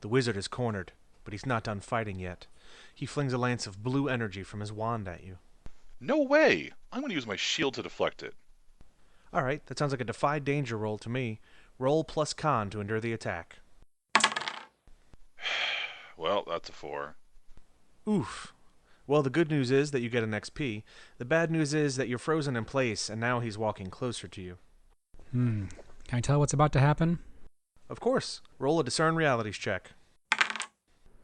The wizard is cornered, but he's not done fighting yet. He flings a lance of blue energy from his wand at you. No way! I'm going to use my shield to deflect it. Alright, that sounds like a defy danger roll to me. Roll plus con to endure the attack. Well, that's a 4. Oof. Well, the good news is that you get an XP. The bad news is that you're frozen in place, and now he's walking closer to you. Can I tell what's about to happen? Of course. Roll a discern realities check.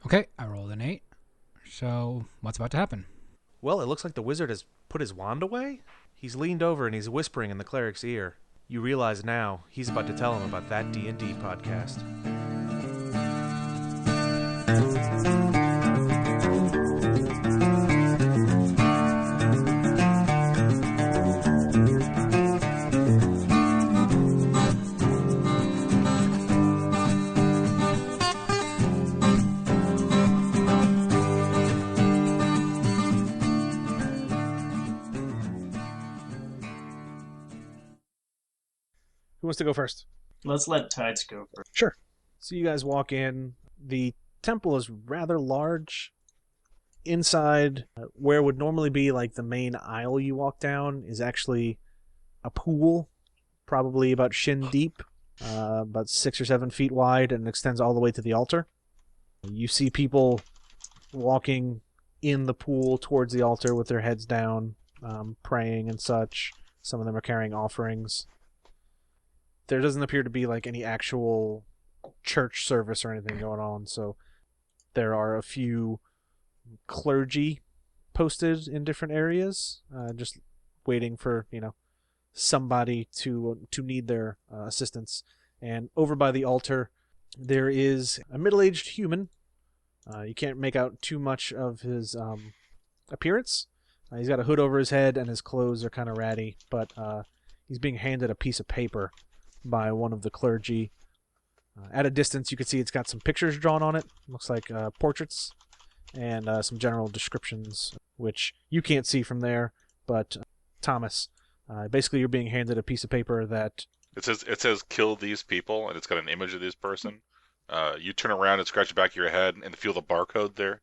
Okay, I rolled an 8. So, what's about to happen? Well, it looks like the wizard has put his wand away. He's leaned over and he's whispering in the cleric's ear. You realize now he's about to tell him about that D&D podcast. Who wants to go first? Let's let Tides go first. Sure. So you guys walk in. The temple is rather large. Inside, where would normally be like the main aisle you walk down, is actually a pool, probably about shin deep, about 6 or 7 feet wide, and extends all the way to the altar. You see people walking in the pool towards the altar with their heads down, praying and such. Some of them are carrying offerings. There doesn't appear to be like any actual church service or anything going on, so there are a few clergy posted in different areas, just waiting for, somebody to need their assistance. And over by the altar, there is a middle-aged human. You can't make out too much of his appearance. He's got a hood over his head, and his clothes are kind of ratty, but he's being handed a piece of paper by one of the clergy. At a distance, you can see it's got some pictures drawn on it. Looks like portraits and some general descriptions, which you can't see from there. But Thomas, basically, you're being handed a piece of paper that It says kill these people, and it's got an image of this person. You turn around and scratch the back of your head and feel the barcode there.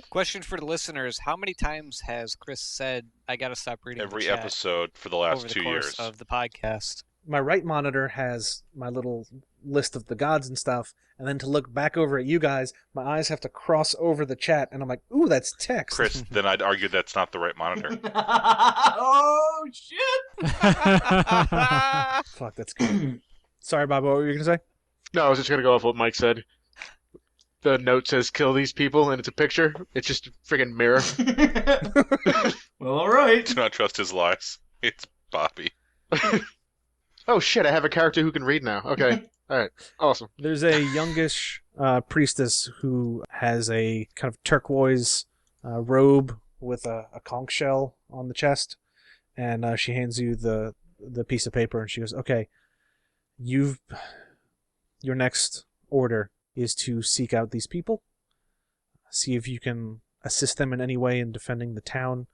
Question for the listeners: how many times has Chris said, "I gotta stop reading"? Every the chat episode for the last over the 2 course years of the podcast? my right monitor has my little list of the gods and stuff, and then to look back over at you guys, my eyes have to cross over the chat, and I'm like, ooh, that's text. Chris, then I'd argue that's not the right monitor. Oh, shit! Fuck, that's good. Sorry, Bob, what were you going to say? No, I was just going to go off what Mike said. The note says kill these people, and it's a picture. It's just a friggin' mirror. Well, alright. Do not trust his lies. It's Bobby. Oh shit, I have a character who can read now. Okay. Alright. Awesome. There's a youngish priestess who has a kind of turquoise robe with a conch shell on the chest, and she hands you the piece of paper, and she goes, okay, your next order is to seek out these people, see if you can assist them in any way in defending the town.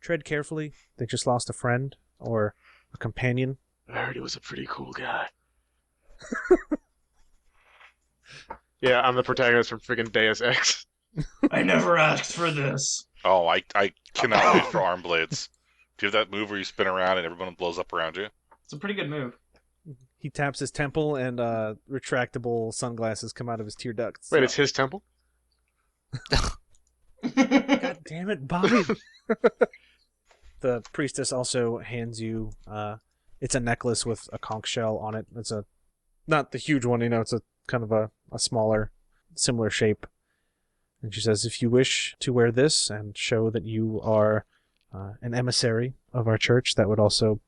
Tread carefully. They just lost a friend or a companion. I heard he was a pretty cool guy. Yeah, I'm the protagonist from friggin' Deus Ex. I never asked for this. Oh, I cannot wait for arm blades. Do you have that move where you spin around and everyone blows up around you? It's a pretty good move. He taps his temple, and retractable sunglasses come out of his tear ducts. Wait, it's his temple? God damn it, Bobby! The priestess also hands you, it's a necklace with a conch shell on it. It's not the huge one, it's a kind of a smaller, similar shape. And she says, if you wish to wear this and show that you are an emissary of our church, that would also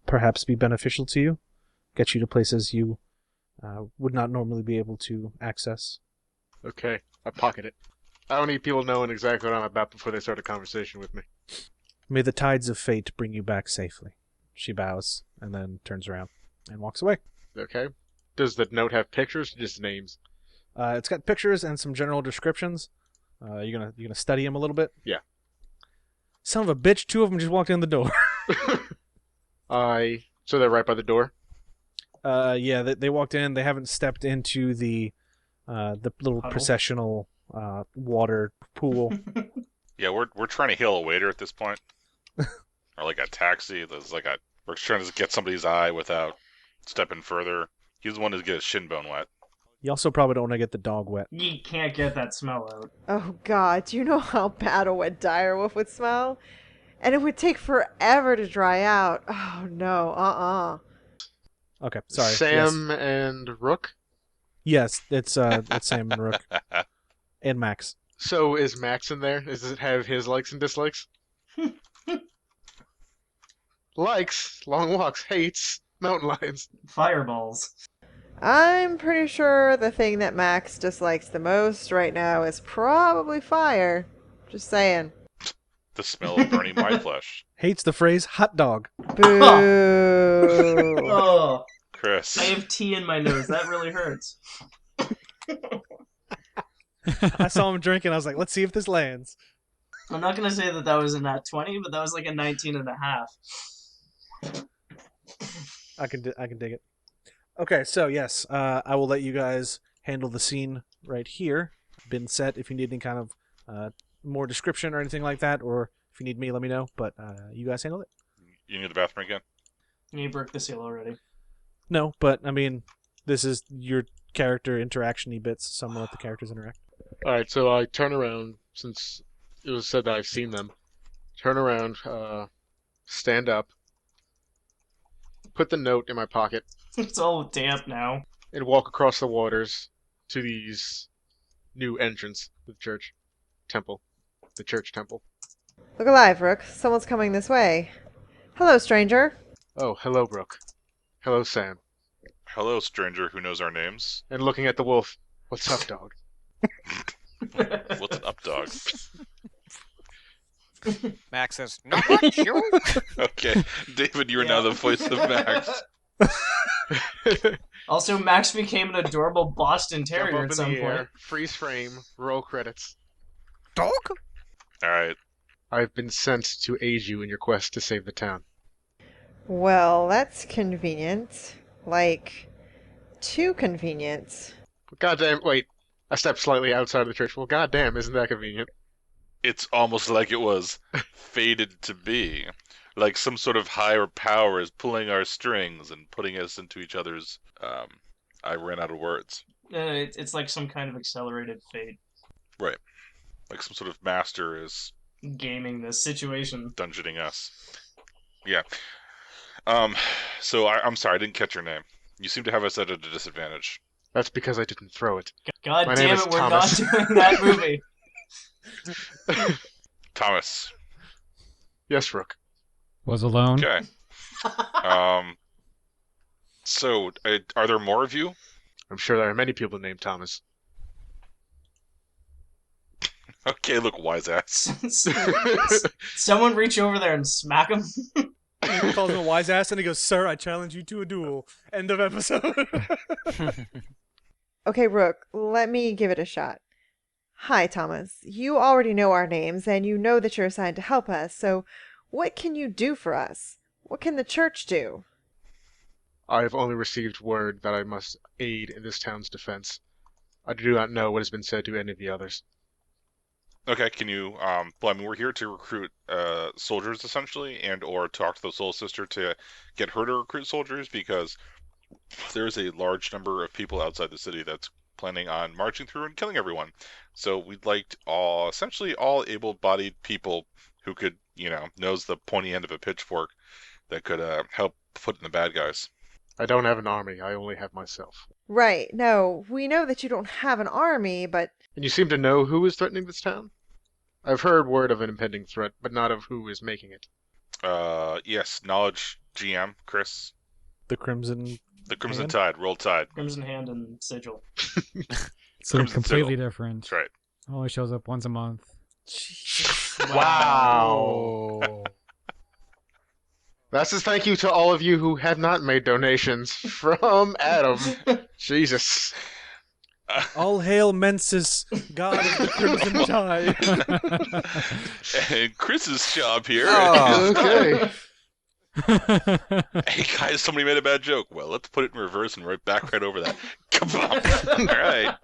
perhaps be beneficial to you. Get you to places you would not normally be able to access. Okay, I pocket it. I don't need people knowing exactly what I'm about before they start a conversation with me. May the tides of fate bring you back safely. She bows and then turns around and walks away. Okay. Does the note have pictures or just names? It's got pictures and some general descriptions. You gonna study them a little bit? Yeah. Son of a bitch, 2 of them just walked in the door. So they're right by the door? Yeah, they walked in. They haven't stepped into the the little Puddle. processional water pool. Yeah, we're trying to heal a waiter at this point, or like a taxi. We're trying to just get somebody's eye without stepping further. He's the one who's get his shin bone wet. You also probably don't want to get the dog wet. You can't get that smell out. Oh god, do you know how bad a wet direwolf would smell? And it would take forever to dry out. Oh no, Okay, sorry. Sam and Rook. Yes, it's Sam and Rook and Max. So is Max in there? Does it have his likes and dislikes? Likes long walks, hates mountain lions. Fireballs. I'm pretty sure the thing that Max dislikes the most right now is probably fire. Just saying. The smell of burning my flesh. Hates the phrase hot dog. Boo. Oh, Chris. I have tea in my nose. That really hurts. I saw him drinking. I was like, let's see if this lands. I'm not going to say that was a nat 20, but that was like a 19 and a half. I can dig it. Okay, so yes, I will let you guys handle the scene right here. Been set. If you need any kind of more description or anything like that, or if you need me, let me know. But you guys handle it. You need the bathroom again? You broke the seal already. No, but I mean, this is your character interaction-y bits, so I'm gonna let the characters interact. Alright, so I turn around, since it was said that I've seen them. Turn around, stand up, put the note in my pocket, It's all damp now. and walk across the waters to these new entrance to the church temple. The church temple. Look alive, Rook. Someone's coming this way. Hello, stranger. Oh, hello, Brooke. Hello, Sam. Hello, stranger who knows our names. And looking at the wolf, what's up, dog? What's up, dog? Max says, "Not much, you." Okay, David, you are now the voice of Max. Also, Max became an adorable Boston Jump Terrier up at in some the point. air, freeze frame, roll credits. Dog. All right. I've been sent to aid you in your quest to save the town. Well, that's convenient. Like, too convenient. Goddamn, wait. I stepped slightly outside of the church. Well, goddamn, isn't that convenient? It's almost like it was fated to be. Like some sort of higher power is pulling our strings and putting us into each other's... I ran out of words. It's like some kind of accelerated fate. Right. Like some sort of master is Gaming this situation. dungeoning us. Yeah. So I'm sorry, I didn't catch your name. You seem to have us at a disadvantage. That's because I didn't throw it. God My damn name it, is we're Thomas. not doing that movie. Thomas. Yes, Rook. Was alone. Okay. So, are there more of you? I'm sure there are many people named Thomas. Okay, look, wise ass. Someone reach over there and smack him. He calls him a wise ass, and he goes, "Sir, I challenge you to a duel." End of episode. Okay, Rook, let me give it a shot. Hi, Thomas. You already know our names, and you know that you're assigned to help us, so what can you do for us? What can the church do? I have only received word that I must aid in this town's defense. I do not know what has been said to any of the others. Okay, can you, well, I mean, we're here to recruit soldiers, essentially, and or talk to the Soul Sister to get her to recruit soldiers, because there's a large number of people outside the city that's planning on marching through and killing everyone. So we'd like essentially all able-bodied people who could, knows the pointy end of a pitchfork that could help put in the bad guys. I don't have an army, I only have myself. Right, no, we know that you don't have an army, but... And you seem to know who is threatening this town? I've heard word of an impending threat, but not of who is making it. Yes, knowledge GM, Chris. The Crimson. The Crimson Hand? Tide, Roll Tide. Crimson Hand and Sigil. So Crimson completely Sigil. different. That's right. Only shows up once a month. Wow. That's a thank you to all of you who have not made donations from Adam. Jesus. All hail Mensis, god of the Crimson Tide. And Chris's job here. Okay. Hey guys, somebody made a bad joke. Well, let's put it in reverse and right over that. All right.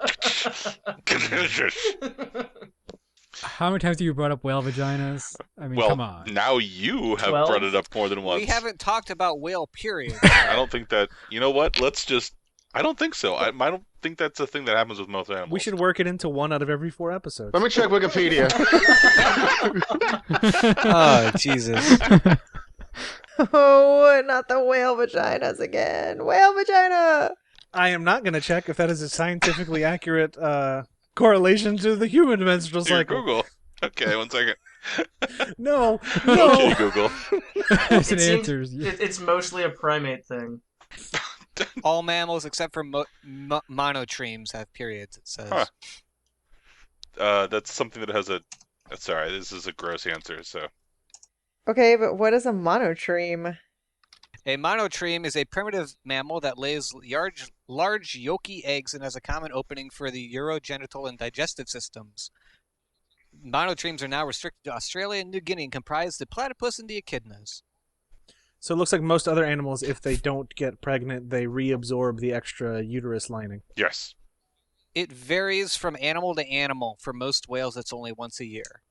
How many times have you brought up whale vaginas? I mean, Well, come on. now you have 12? brought it up more than once. We haven't talked about whale period. I don't think that. You know what? Let's just. I don't think so. I don't think that's a thing that happens with most animals. We should work it into 1 out of every 4 episodes. Let me check Wikipedia. Oh, Jesus. Oh, not the whale vaginas again. Whale vagina! I am not going to check if that is a scientifically accurate correlation to the human menstrual Here, cycle. Google. Okay, 1 second. No, Okay, no. Google. There's an It seems- answer. It's mostly a primate thing. All mammals except for monotremes have periods, it says. Huh. That's something that has a. Sorry, this is a gross answer. So Okay, but what is a monotreme? A monotreme is a primitive mammal that lays large yolky eggs and has a common opening for the urogenital and digestive systems. Monotremes are now restricted to Australia and New Guinea and comprise the platypus and the echidnas. So it looks like most other animals, if they don't get pregnant, they reabsorb the extra uterus lining. yes. It varies from animal to animal. For most whales, it's only once a year.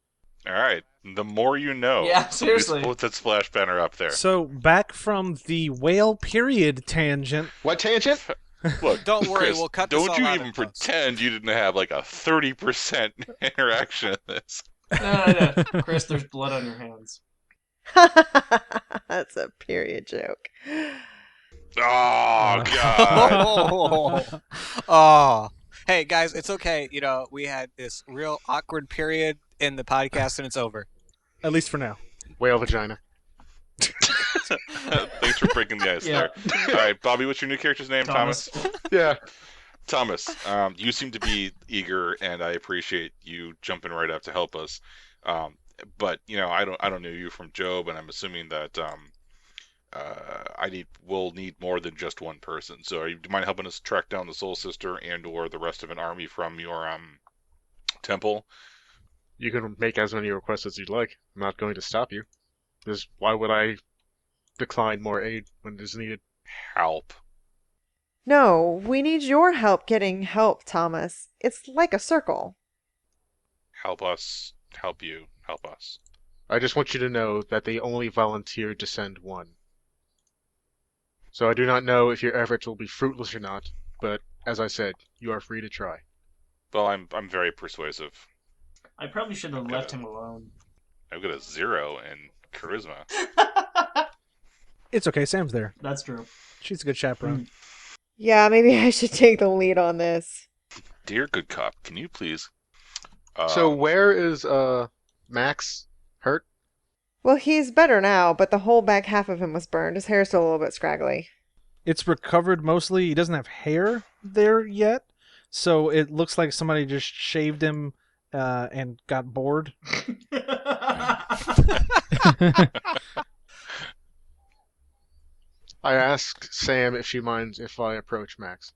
All right. The more you know. Yeah, Somebody seriously. Put that splash banner up there. So back from the whale period tangent. What tangent? Look, Don't worry, Chris, we'll cut this don't all you out even in post. pretend you didn't have like a 30% interaction in this. No. Chris, there's blood on your hands. That's a period joke. Oh God. Oh. Oh. Hey, guys, it's okay. You know, we had this real awkward period in the podcast, and it's over. At least for now. Whale vagina. Thanks for breaking the ice Yeah. there. All right, Bobby, what's your new character's name? Thomas. Yeah. Thomas, you seem to be eager, and I appreciate you jumping right up to help us. But you know, I don't know you from Job, and I'm assuming that we'll need more than just one person. So, do you mind helping us track down the Soul Sister and/or the rest of an army from your temple? You can make as many requests as you'd like. I'm not going to stop you. Because why would I decline more aid when it is needed? Help. No, we need your help getting help, Thomas. It's like a circle. Help us. Help you. Help us. I just want you to know that they only volunteered to send one. So I do not know if your efforts will be fruitless or not, but as I said, you are free to try. Well, I'm very persuasive. I probably should have left him alone. I've got a 0 in charisma. It's okay, Sam's there. That's true. She's a good chaperone. Yeah, maybe I should take the lead on this. Dear good cop, can you please? So where is Max hurt? Well, he's better now, but the whole back half of him was burned. His hair's still a little bit scraggly. It's recovered mostly. He doesn't have hair there yet, so it looks like somebody just shaved him and got bored. I asked Sam if she minds if I approach Max.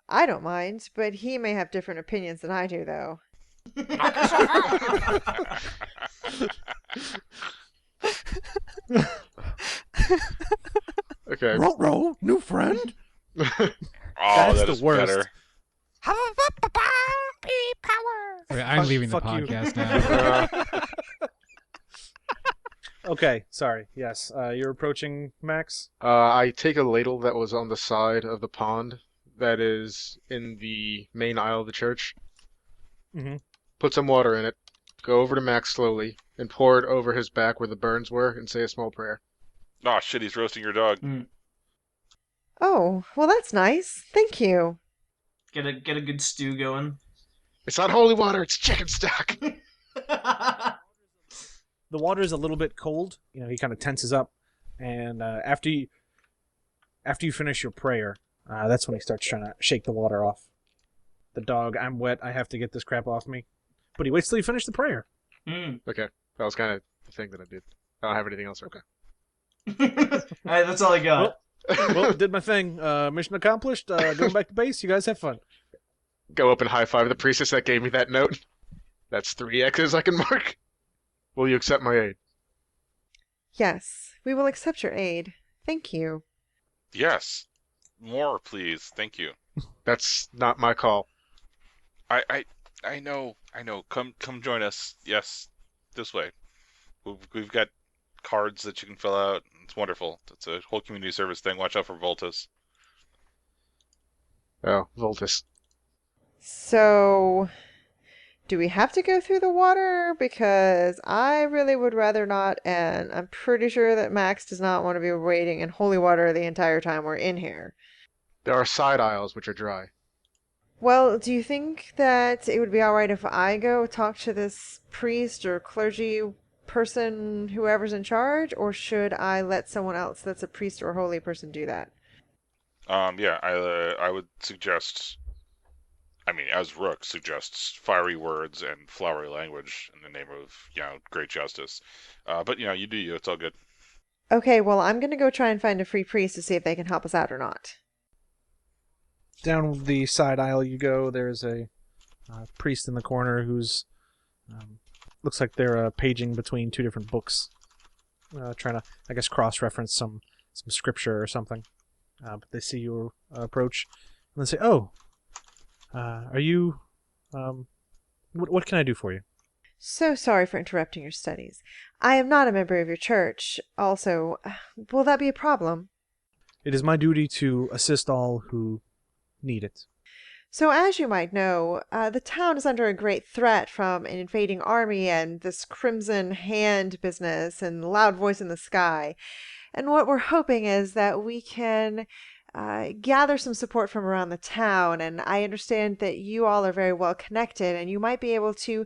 I don't mind, but he may have different opinions than I do, though. Okay. Ruh-roh, new friend. Oh, That's that the is worst. better. Okay, I'm leaving the fuck you. podcast now. Okay, sorry. Yes, you're approaching Max. I take a ladle that was on the side of the pond that is in the main aisle of the church, Mhm. put some water in it, go over to Max slowly, and pour it over his back where the burns were, and say a small prayer. Oh shit, he's roasting your dog. Oh, well, that's nice. Thank you. Get a good stew going. It's not holy water, it's chicken stock! The water is a little bit cold. You know, he kind of tenses up, and after you finish your prayer, that's when he starts trying to shake the water off. The dog, I'm wet. I have to get this crap off me. But he waits till you finish the prayer. Okay, that was kind of the thing that I did. I don't have anything else. Okay. Alright, that's all I got. Well, did my thing. Mission accomplished. Going back to base. You guys have fun. Go up and high five the priestess that gave me that note. That's 3 X's I can mark. Will you accept my aid? Yes, we will accept your aid. Thank you. Yes. More, please. Thank you. That's not my call. I know. Come join us. Yes, this way. We've got cards that you can fill out. It's wonderful. It's a whole community service thing. Watch out for Voltus. Oh, Voltus. So, do we have to go through the water? Because I really would rather not, and I'm pretty sure that Max does not want to be wading in holy water the entire time we're in here. There are side aisles which are dry. Well, do you think that it would be alright if I go talk to this priest or clergy person, whoever's in charge, or should I let someone else that's a priest or holy person do that? Yeah, I would suggest. I mean, as Rook suggests, fiery words and flowery language in the name of great justice. But you do you. It's all good. Okay, well, I'm gonna go try and find a free priest to see if they can help us out or not. Down the side aisle you go. There's a priest in the corner who's looks like they're paging between two different books, trying to, I guess, cross-reference some scripture or something. But they see you approach, and they say, "Oh, are you? What can I do for you?" So sorry for interrupting your studies. I am not a member of your church. Also, will that be a problem? It is my duty to assist all who need it. So, as you might know, the town is under a great threat from an invading army and this Crimson Hand business and Loud Voice in the Sky. And what we're hoping is that we can gather some support from around the town. And I understand that you all are very well connected, and you might be able to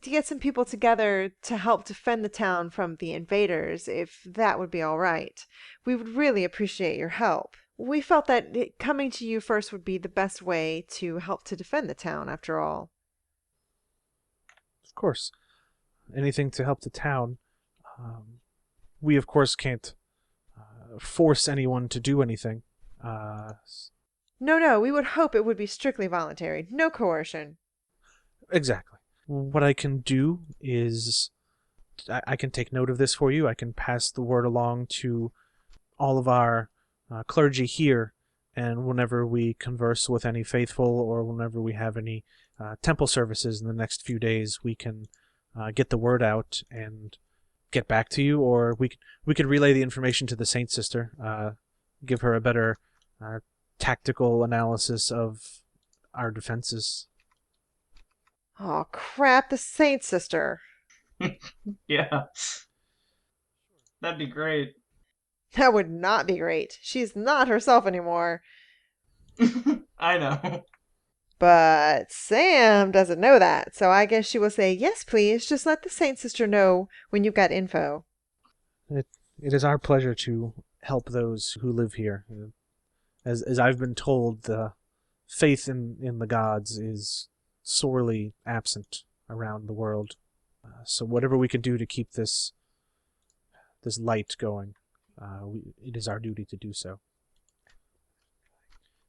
get some people together to help defend the town from the invaders, if that would be all right. We would really appreciate your help. We felt that coming to you first would be the best way to help to defend the town, after all. Of course, anything to help the town. We, of course, can't force anyone to do anything. No, we would hope it would be strictly voluntary. No coercion. Exactly. What I can do is I can take note of this for you. I can pass the word along to all of our clergy here, and whenever we converse with any faithful or whenever we have any temple services in the next few days, we can get the word out and get back to you, or we could relay the information to the Saint Sister, give her a better tactical analysis of our defenses. Oh, crap, the Saint Sister. Yeah. That'd be great. That would not be great. She's not herself anymore. I know. But Sam doesn't know that, so I guess she will say, yes, please, just let the Saint Sister know when you've got info. It is our pleasure to help those who live here. As I've been told, the faith in the gods is sorely absent around the world. So whatever we can do to keep this light going, it is our duty to do so.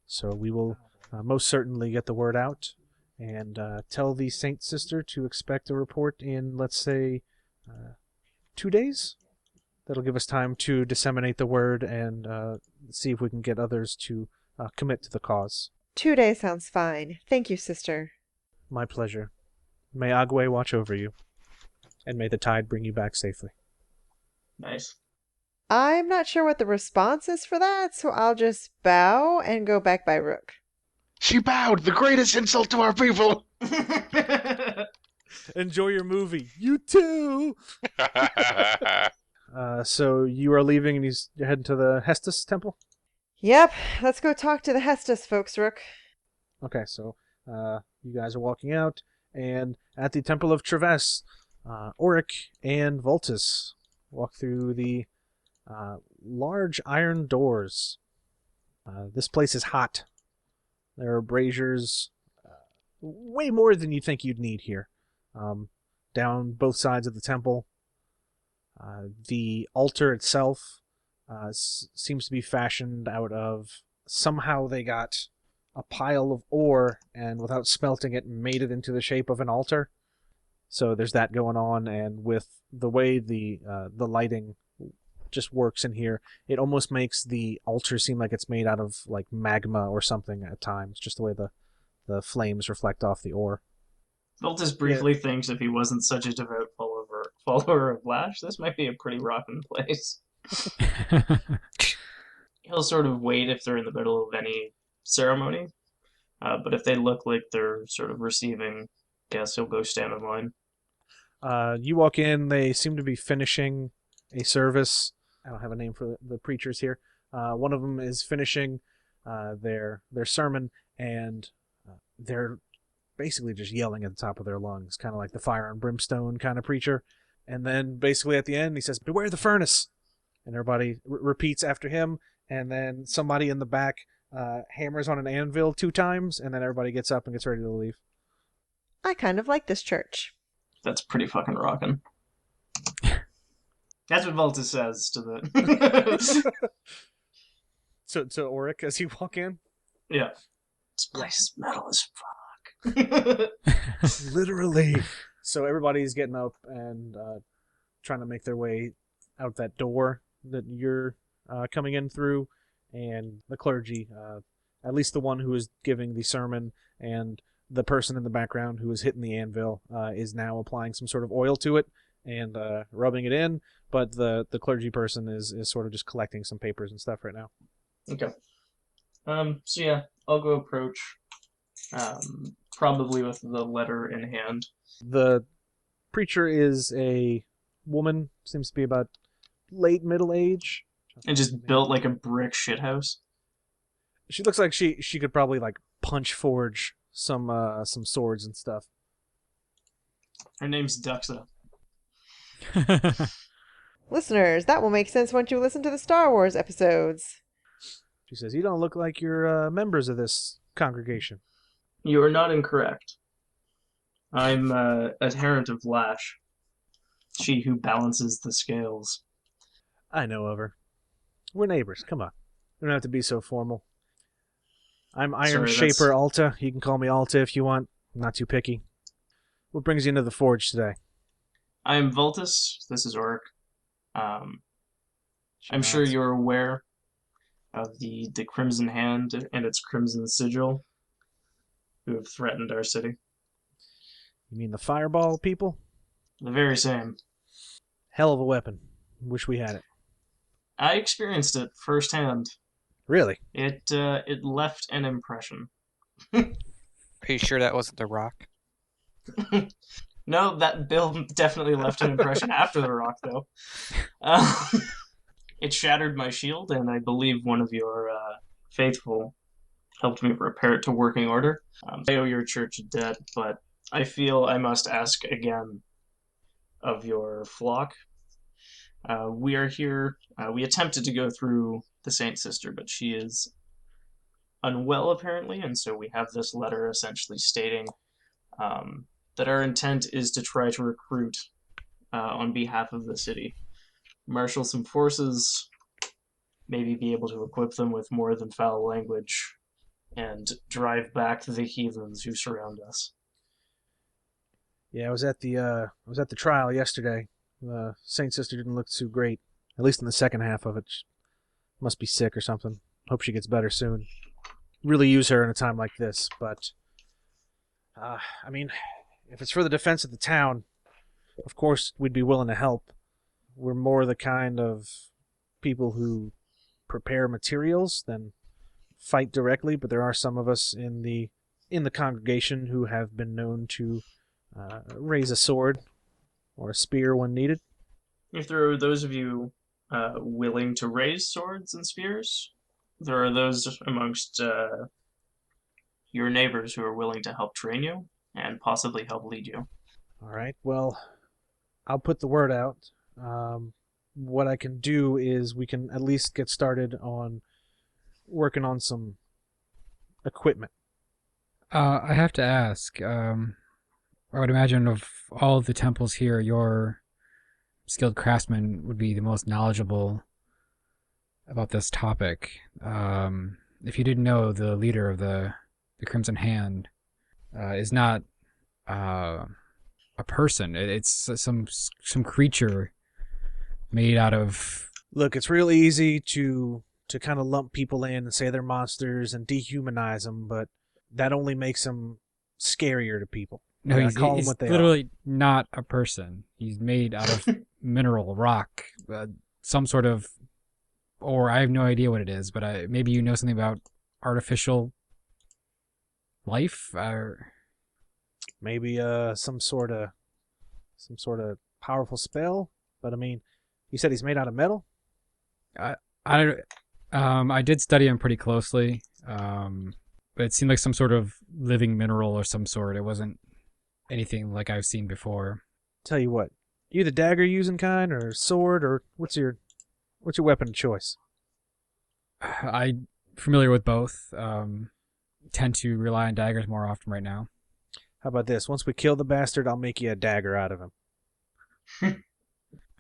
So we will most certainly get the word out and tell the Saint Sister to expect a report in, let's say, 2 days. That'll give us time to disseminate the word and see if we can get others to commit to the cause. 2 days sounds fine. Thank you, sister. My pleasure. May Agwe watch over you, and may the tide bring you back safely. Nice. I'm not sure what the response is for that, so I'll just bow and go back by Rook. She bowed! The greatest insult to our people! Enjoy your movie. You too! So you are leaving and you're heading to the Hestus temple? Yep, let's go talk to the Hestus folks, Rook. Okay, so you guys are walking out, and at the temple of Trevess, Auric and Voltus walk through the large iron doors. This place is hot. There are braziers, way more than you think you'd need here, down both sides of the temple. The altar itself seems to be fashioned out of, somehow they got a pile of ore and without smelting it made it into the shape of an altar. So there's that going on, and with the way the lighting just works in here. It almost makes the altar seem like it's made out of like magma or something at times, just the way the flames reflect off the ore. Veltus briefly thinks if he wasn't such a devout follower of Lash, this might be a pretty rockin' place. He'll sort of wait if they're in the middle of any ceremony, but if they look like they're sort of receiving guests, he'll go stand in line. You walk in, they seem to be finishing a service. I don't have a name for the preachers here. One of them is finishing their sermon, and they're basically just yelling at the top of their lungs, kind of like the fire and brimstone kind of preacher. And then basically at the end, he says, "Beware the furnace." And everybody repeats after him, and then somebody in the back hammers on an anvil 2 times, and then everybody gets up and gets ready to leave. I kind of like this church. That's pretty fucking rockin'. That's what Veltus says to the... So Auric, as you walk in? Yeah. This place is metal as fuck. Literally. So everybody's getting up and trying to make their way out that door that you're coming in through, and the clergy, at least the one who is giving the sermon, and the person in the background who is hitting the anvil is now applying some sort of oil to it and rubbing it in, but the clergy person is sort of just collecting some papers and stuff right now. Okay. So yeah, I'll go approach, probably with the letter in hand. The preacher is a woman, seems to be about late middle age. And just built like a brick shithouse. She looks like she could probably like punch forge some swords and stuff. Her name's Duxa. Listeners, that will make sense once you listen to the Star Wars episodes. She says, "You don't look like you're members of this congregation." You are not incorrect. I'm adherent of Lash, she who balances the scales. I know of her. We're neighbors. Come on. We don't have to be so formal. I'm Iron Shaper Alta. You can call me Alta if you want. I'm not too picky. What brings you into the forge today? I'm Veltus. This is Auric. I'm sure you're aware of the Crimson Hand and its Crimson Sigil, who have threatened our city. You mean the fireball people? The very same. Hell of a weapon. Wish we had it. I experienced it firsthand. Really? It left an impression. Are you sure that wasn't the Rock? No, that bill definitely left an impression after the Rock, though. It shattered my shield, and I believe one of your faithful helped me repair it to working order. I owe your church a debt, but I feel I must ask again of your flock. We are here. We attempted to go through the Saint Sister, but she is unwell apparently, and so we have this letter essentially stating that our intent is to try to recruit on behalf of the city, marshal some forces, maybe be able to equip them with more than foul language, and drive back the heathens who surround us. Yeah, I was at the trial yesterday. The Saint Sister didn't look too great, at least in the second half of it. She must be sick or something. Hope she gets better soon. Really use her in a time like this, but I mean, if it's for the defense of the town, of course we'd be willing to help. We're more the kind of people who prepare materials than fight directly, but there are some of us in the congregation who have been known to raise a sword or a spear when needed. If there are those of you willing to raise swords and spears, there are those amongst your neighbors who are willing to help train you and possibly help lead you. All right, well, I'll put the word out. What I can do is we can at least get started on working on some equipment. I have to ask, I would imagine of all of the temples here, your skilled craftsman would be the most knowledgeable about this topic. If you didn't know, the leader of the Crimson Hand is not a person. It's some creature made out of Look, it's real easy to kind of lump people in and say they're monsters and dehumanize them, but that only makes them scarier to people. No, You gotta he's, call them he's what they are. literally not a person. He's made out of mineral, rock, some sort of, or I have no idea what it is, but maybe you know something about artificial life? Maybe some sort of powerful spell. But I mean, you said he's made out of metal. I did study him pretty closely, but it seemed like some sort of living mineral or some sort. It wasn't anything like I've seen before. Tell you what, you the dagger using kind or sword, or what's your weapon of choice? I'm familiar with both. Tend to rely on daggers more often right now. How about this? Once we kill the bastard, I'll make you a dagger out of him.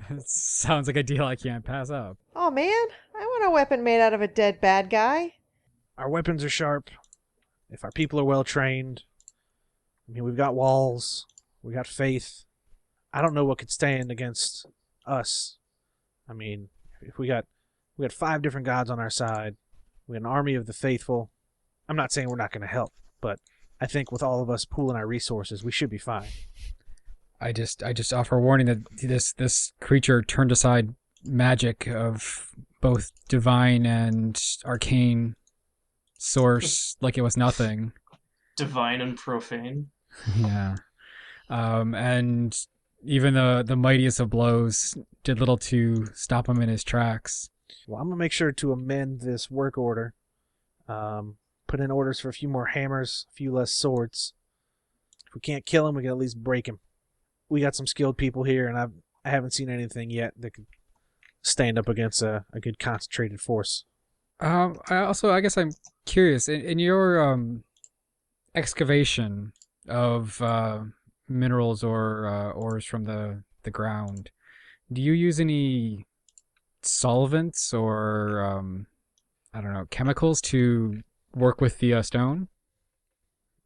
It sounds like a deal I can't pass up. Oh man, I want a weapon made out of a dead bad guy. Our weapons are sharp. If our people are well trained, I mean, we've got walls, we got faith. I don't know what could stand against us. I mean, if we got 5 different gods on our side, we got an army of the faithful. I'm not saying we're not going to help, but I think with all of us pooling our resources, we should be fine. I just offer warning that this creature turned aside magic of both divine and arcane source like it was nothing. Divine and profane. Yeah. And even the mightiest of blows did little to stop him in his tracks. Well, I'm going to make sure to amend this work order. Put in orders for a few more hammers, a few less swords. If we can't kill him, we can at least break him. We got some skilled people here, and I haven't seen anything yet that could stand up against a good concentrated force. I guess I'm curious. In your excavation of minerals or ores from the ground, do you use any solvents or I don't know, chemicals to work with the stone?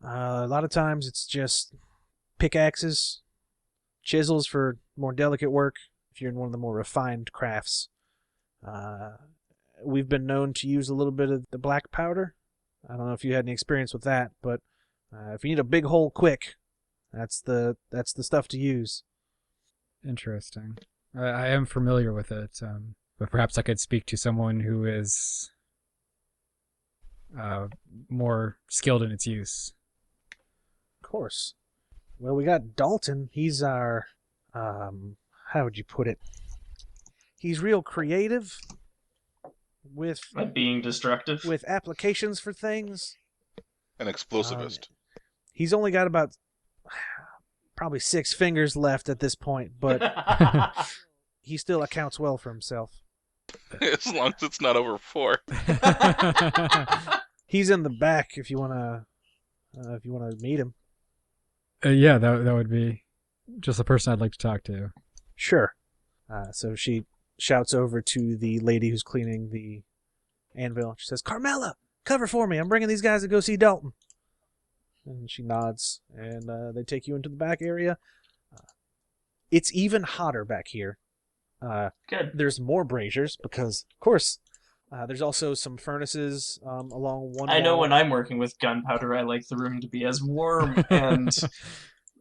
A lot of times it's just pickaxes, chisels for more delicate work if you're in one of the more refined crafts. We've been known to use a little bit of the black powder. I don't know if you had any experience with that, but if you need a big hole quick, that's the stuff to use. Interesting. I am familiar with it, but perhaps I could speak to someone who is more skilled in its use. Of course. Well, we got Dalton. He's our, how would you put it? He's real creative with being destructive. With applications for things. An explosivist. He's only got about probably 6 fingers left at this point, but he still accounts well for himself. As long as it's not over 4. He's in the back if you wanna meet him. Yeah, that would be just the person I'd like to talk to. Sure. So she shouts over to the lady who's cleaning the anvil. She says, "Carmela, cover for me. I'm bringing these guys to go see Dalton." And she nods, and they take you into the back area. It's even hotter back here. Good. There's more braziers because, of course, there's also some furnaces along one wall. I know when I'm working with gunpowder, I like the room to be as warm and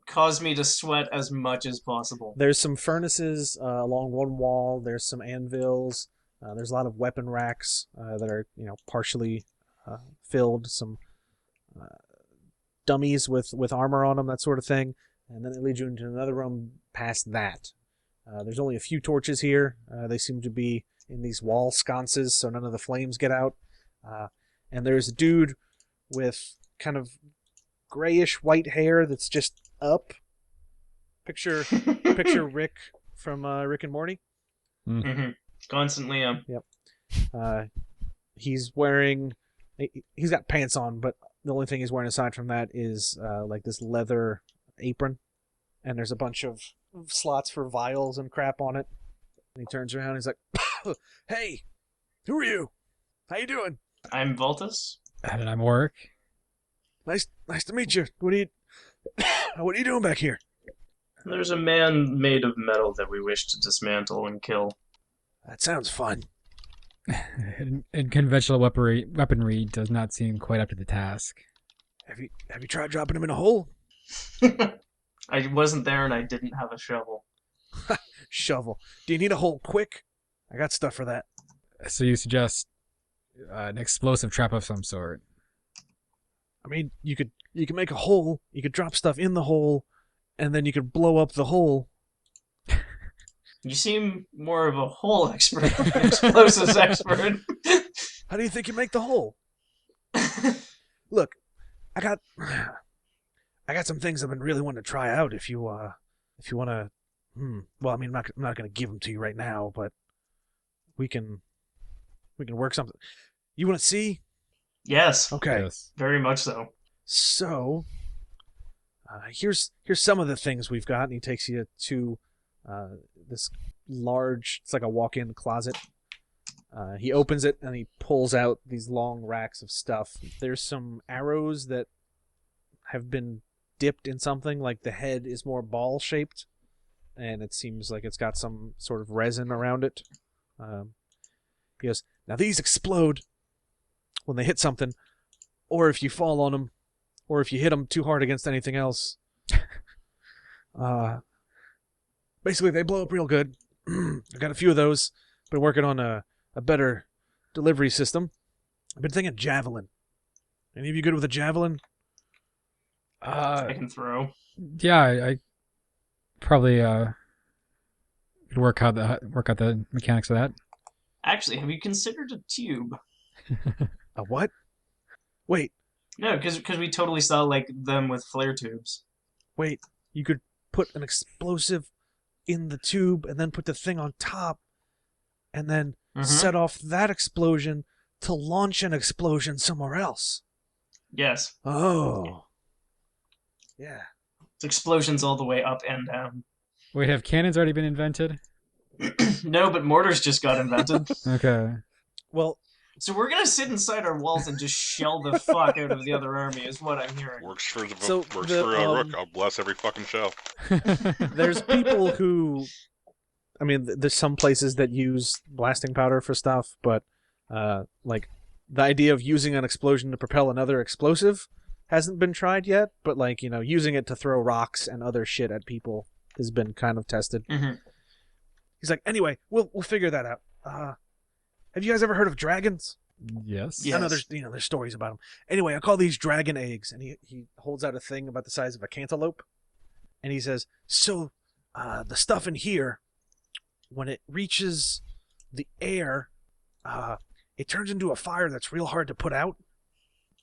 cause me to sweat as much as possible. There's some furnaces along one wall. There's some anvils. There's a lot of weapon racks that are, partially filled. Some dummies with armor on them, that sort of thing. And then it leads you into another room past that. There's only a few torches here. They seem to be in these wall sconces, so none of the flames get out. And there's a dude with kind of grayish white hair that's just up. Picture Rick from Rick and Morty. Mm-hmm. Constantly, Yep. He's got pants on, but the only thing he's wearing aside from that is like this leather apron, and there's a bunch of slots for vials and crap on it. And he turns around and he's like, "Hey, who are you? How you doing?" I'm Voltus. And I'm Warwick. Nice to meet you. What are you doing back here? There's a man made of metal that we wish to dismantle and kill. That sounds fun. And conventional weaponry does not seem quite up to the task. Have you tried dropping him in a hole? I wasn't there and I didn't have a shovel. Shovel. Do you need a hole quick? I got stuff for that. So you suggest an explosive trap of some sort? I mean, you could make a hole, you could drop stuff in the hole, and then you could blow up the hole. You seem more of a hole expert than an explosives expert. How do you think you make the hole? Look, I got some things I've been really wanting to try out. If you want to, well, I mean, I'm not going to give them to you right now, but we can work something. You want to see? Yes. Okay. Yes. Very much so. So, here's some of the things we've got. And he takes you to this large, it's like a walk-in closet. He opens it and he pulls out these long racks of stuff. There's some arrows that have been dipped in something, like the head is more ball-shaped, and it seems like it's got some sort of resin around it. He goes, now these explode when they hit something, or if you fall on them, or if you hit them too hard against anything else. Basically, they blow up real good. I've got a few of those. Been working on a better delivery system. I've been thinking javelin. Any of you good with a javelin? I can throw. Yeah, I probably could work out the mechanics of that. Actually, have you considered a tube? A what? Wait, No, because we totally saw like them with flare tubes. wait. You could put an explosive in the tube and then put the thing on top and then set off that explosion to launch an explosion somewhere else. Yes. Oh. Yeah. It's explosions all the way up and down. Wait, have cannons already been invented? No, but mortars just got invented. Okay. Well, So we're gonna sit inside our walls and just shell the fuck out of the other army, is what I'm hearing. Works for Rook. I'll bless every fucking show. there's people who, I mean, there's some places that use blasting powder for stuff, but like the idea of using an explosion to propel another explosive hasn't been tried yet. But like, you know, using it to throw rocks and other shit at people has been kind of tested. Mm-hmm. He's like, anyway, we'll figure that out. Have you guys ever heard of dragons? Yes. Yeah. I know there's stories about them. Anyway, I call these dragon eggs, and he holds out a thing about the size of a cantaloupe, and he says, so the stuff in here, when it reaches the air, it turns into a fire that's real hard to put out.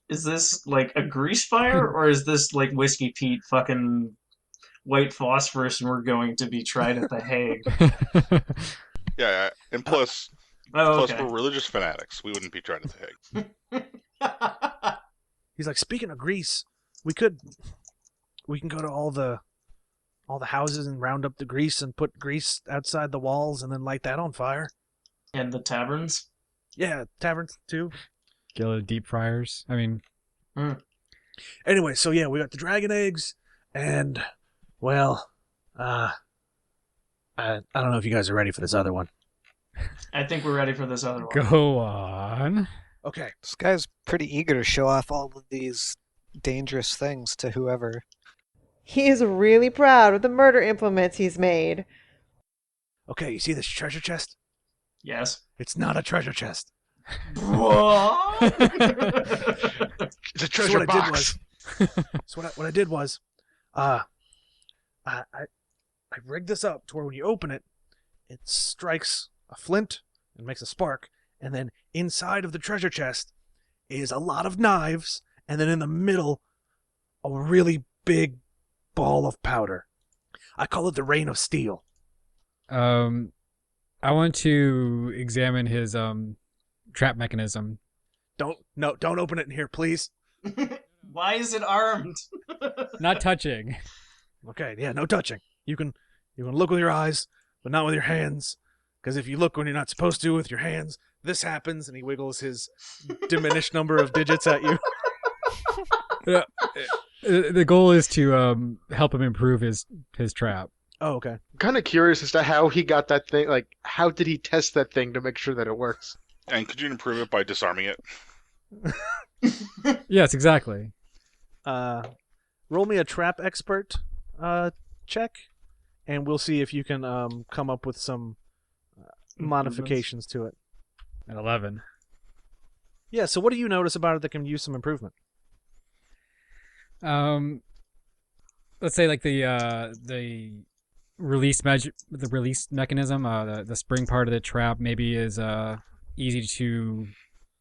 Is this like a grease fire, or is this like Whiskey Pete fucking white phosphorus and we're going to be tried at The Hague? Yeah, and plus Okay. we're religious fanatics. We wouldn't be trying to The Hague. He's like, speaking of grease, we can go to all the houses and round up the grease and put grease outside the walls and then light that on fire. And the taverns? Yeah, taverns too. Get a little deep fryers. I mean, Anyway, so yeah, we got the dragon eggs, and well, I don't know if you guys are ready for this other one. I think we're ready for this other one. go on. Okay. This guy's pretty eager to show off all of these dangerous things to whoever. He is really proud of the murder implements he's made. Okay, you see this treasure chest? Yes. It's not a treasure chest. What? It's a treasure box. So what I did was, I rigged this up to where when you open it, it strikes a flint and makes a spark, and then inside of the treasure chest is a lot of knives, and then in the middle, a really big ball of powder. I call it the Rain of Steel. I want to examine his trap mechanism. Don't open it in here, please. Why is it armed? Not touching. Okay, yeah, no touching. You can look with your eyes, but not with your hands. Because if you look when you're not supposed to with your hands, this happens, and he wiggles his diminished number of digits at you. The goal is to help him improve his trap. Oh, okay. I'm kind of curious as to how he got that thing. Like, how did he test that thing to make sure that it works? And could you improve it by disarming it? Yes, exactly. Roll me a trap expert check, and we'll see if you can come up with some modifications to it. At 11. Yeah. So, what do you notice about it that can use some improvement? Let's say like the release mechanism, the spring part of the trap maybe is easy to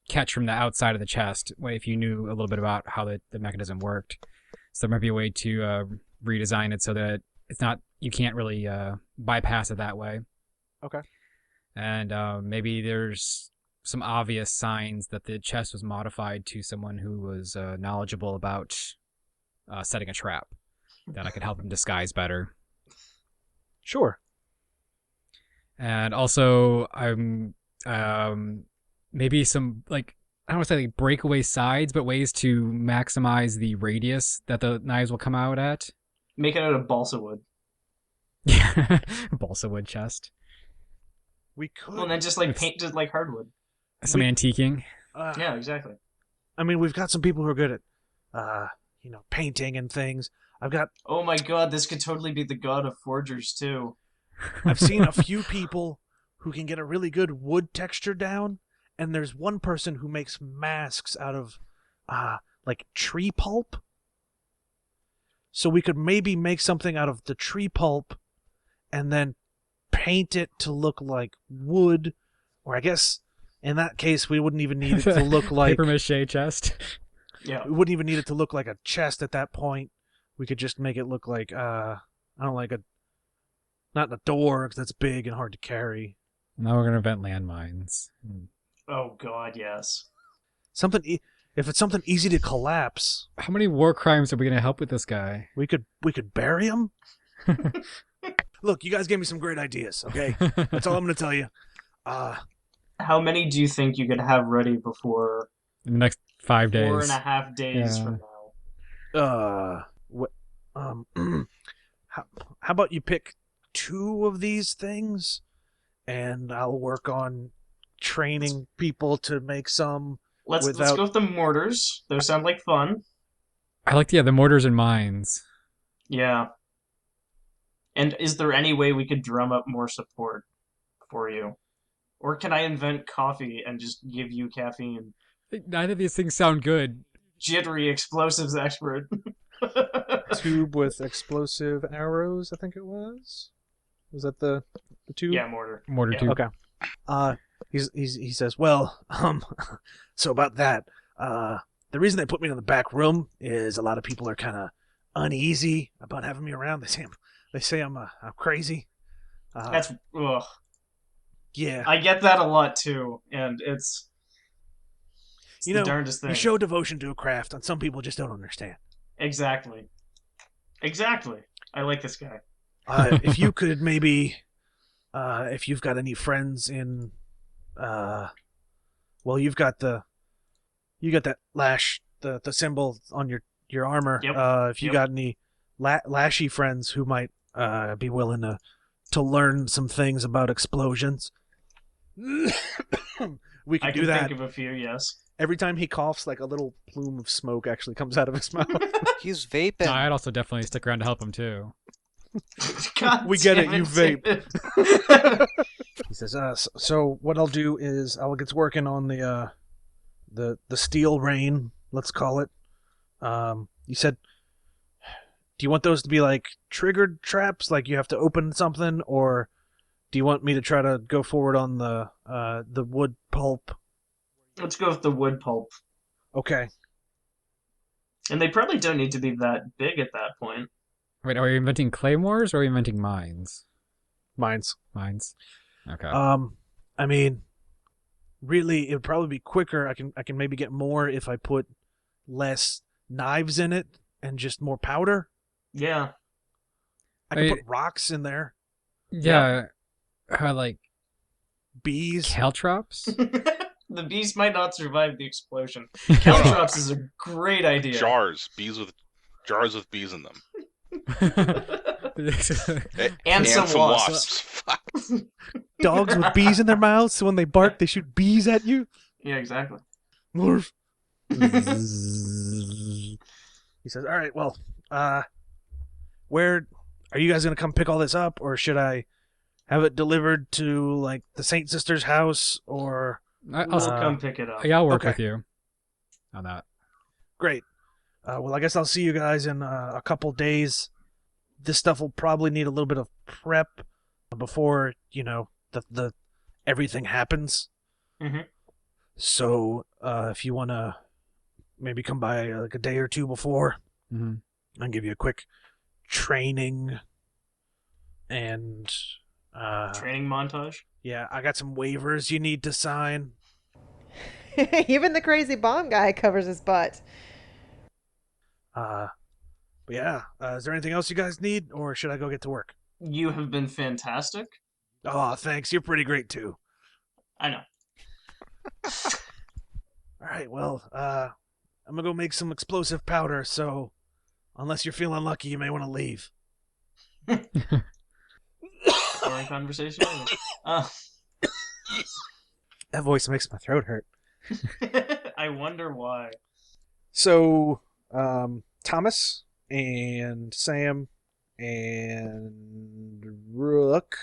catch from the outside of the chest. If you knew a little bit about how the mechanism worked, so there might be a way to redesign it so that it's not, you can't really bypass it that way. Okay. And maybe there's some obvious signs that the chest was modified to someone who was knowledgeable about setting a trap, that I could help him disguise better. Sure. And also, I'm maybe some, like, I don't want to say like breakaway sides, but ways to maximize the radius that the knives will come out at. Make it out of balsa wood. Yeah, balsa wood chest. We could. Well, and then just like paint it like hardwood. Some antiquing. Yeah, exactly. I mean, we've got some people who are good at, painting and things. Oh my god, this could totally be the god of forgers too. I've seen a few people who can get a really good wood texture down, and there's one person who makes masks out of, like tree pulp. So we could maybe make something out of the tree pulp, and then paint it to look like wood, or I guess in that case we wouldn't even need it to look like paper mache chest. Yeah. We wouldn't even need it to look like a chest at that point. We could just make it look like not a door, because that's big and hard to carry. Now we're gonna invent landmines. Oh god, yes. If it's something easy to collapse, How many war crimes are we gonna help with this guy? we could bury him. Look, you guys gave me some great ideas. Okay, that's all I'm gonna tell you. How many do you think you could have ready before In the next 5 days. 4.5 days Yeah. from now? How about you pick 2 of these things, and I'll work on training people to make some. Let's without- go with the mortars. Those sound like fun. I like the mortars and mines. Yeah. And is there any way we could drum up more support for you? Or can I invent coffee and just give you caffeine? Neither of these things sound good. Jittery explosives expert. Tube with explosive arrows, I think it was. Was that the tube? Yeah, mortar. Mortar Yeah. tube. Okay. He says, well, so about that, the reason they put me in the back room is a lot of people are kind of uneasy about having me around. They say I'm crazy. That's ugh. Yeah. I get that a lot too, and it's the darndest thing. You show devotion to a craft, and some people just don't understand. Exactly. I like this guy. If you could maybe, if you've got any friends in, you've got that lash, the symbol on your armor. Yep. If you got any lashy friends who might be willing to learn some things about explosions, we I can do can that. think of a few, yes. Every time he coughs, like a little plume of smoke actually comes out of his mouth. He's vaping. No, I'd also definitely stick around to help him too. God We get it, damn you vape. David. He says, so what I'll do is I'll get to working on the steel rain, let's call it. You said, do you want those to be like triggered traps, like you have to open something, or do you want me to try to go forward on the wood pulp? Let's go with the wood pulp. Okay. And they probably don't need to be that big at that point. Wait, are we inventing claymores or are we inventing mines? Mines. Mines. Okay. I mean, really, it would probably be quicker. I can maybe get more if I put less knives in it and just more powder. Yeah. I can put rocks in there. Yeah. Like Bees. caltrops? The bees might not survive the explosion. Caltrops is a great idea. Jars with bees in them. And some wasps. Fuck. Dogs with bees in their mouths, so when they bark, they shoot bees at you. Yeah, exactly. Morph. He says, "All right, well, where are you guys gonna come pick all this up, or should I have it delivered to like the Saint Sister's house, or We'll come pick it up. Yeah, I'll work Okay. with you on that. great? Well, I guess I'll see you guys in a couple days. This stuff will probably need a little bit of prep before the everything happens. Mhm. So if you want to maybe come by like a day or two before, Mm-hmm. I'll give you a quick training and Training montage. yeah, I got some waivers you need to sign. Even the crazy bomb guy covers his butt. But yeah, is there anything else you guys need, or should I go get to work? You have been fantastic. Oh, thanks. You're pretty great too. I know. All right, well, I'm gonna go make some explosive powder. So, unless you're feeling lucky, you may want to leave. Boring conversation. That voice makes my throat hurt. I wonder why. So, Thomas and Sam and Rook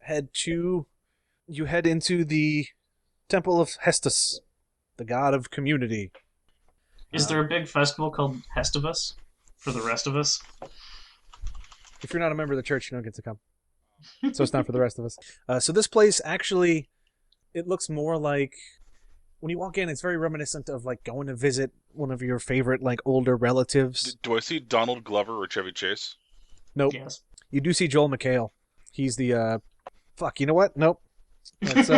head into the Temple of Hestus, the god of community. Is there a big festival called Hestus for the rest of us? If you're not a member of the church, you don't get to come. So it's not for the rest of us. So this place actually, it looks more like, when you walk in, it's very reminiscent of like going to visit one of your favorite like older relatives. Do I see Donald Glover or Chevy Chase? Nope. Yes. You do see Joel McHale. He's the fuck. You know what? Nope. That's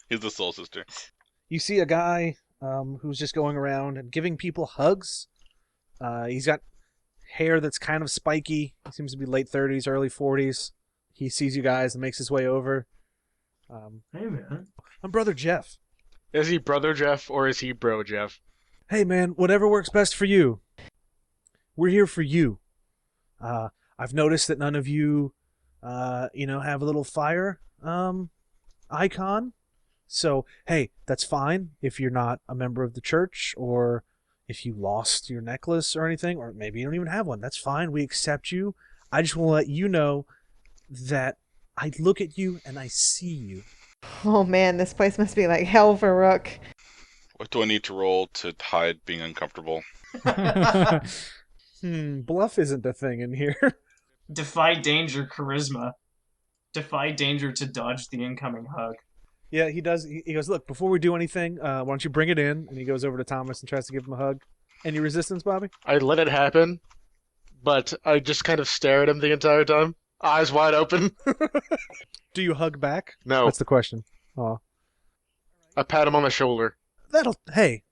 He's the soul sister. You see a guy who's just going around and giving people hugs. He's got hair that's kind of spiky. He seems to be late 30s, early 40s. He sees you guys and makes his way over. Hey, man. I'm Brother Jeff. Is he Brother Jeff or is he Bro Jeff? Hey, man, whatever works best for you. We're here for you. I've noticed that none of you, have a little fire icon. So, hey, that's fine if you're not a member of the church, or if you lost your necklace or anything, or maybe you don't even have one. That's fine. We accept you. I just want to let you know that I look at you and I see you. Oh man, this place must be like hell for Rook. What do I need to roll to hide being uncomfortable? Bluff isn't a thing in here. Defy danger, charisma. Defy danger to dodge the incoming hug. Yeah, he does. He goes, look, before we do anything, why don't you bring it in? And he goes over to Thomas and tries to give him a hug. Any resistance, Bobby? I let it happen, but I just kind of stare at him the entire time, eyes wide open. Do you hug back? No. That's the question. Aw. I pat him on the shoulder. Hey,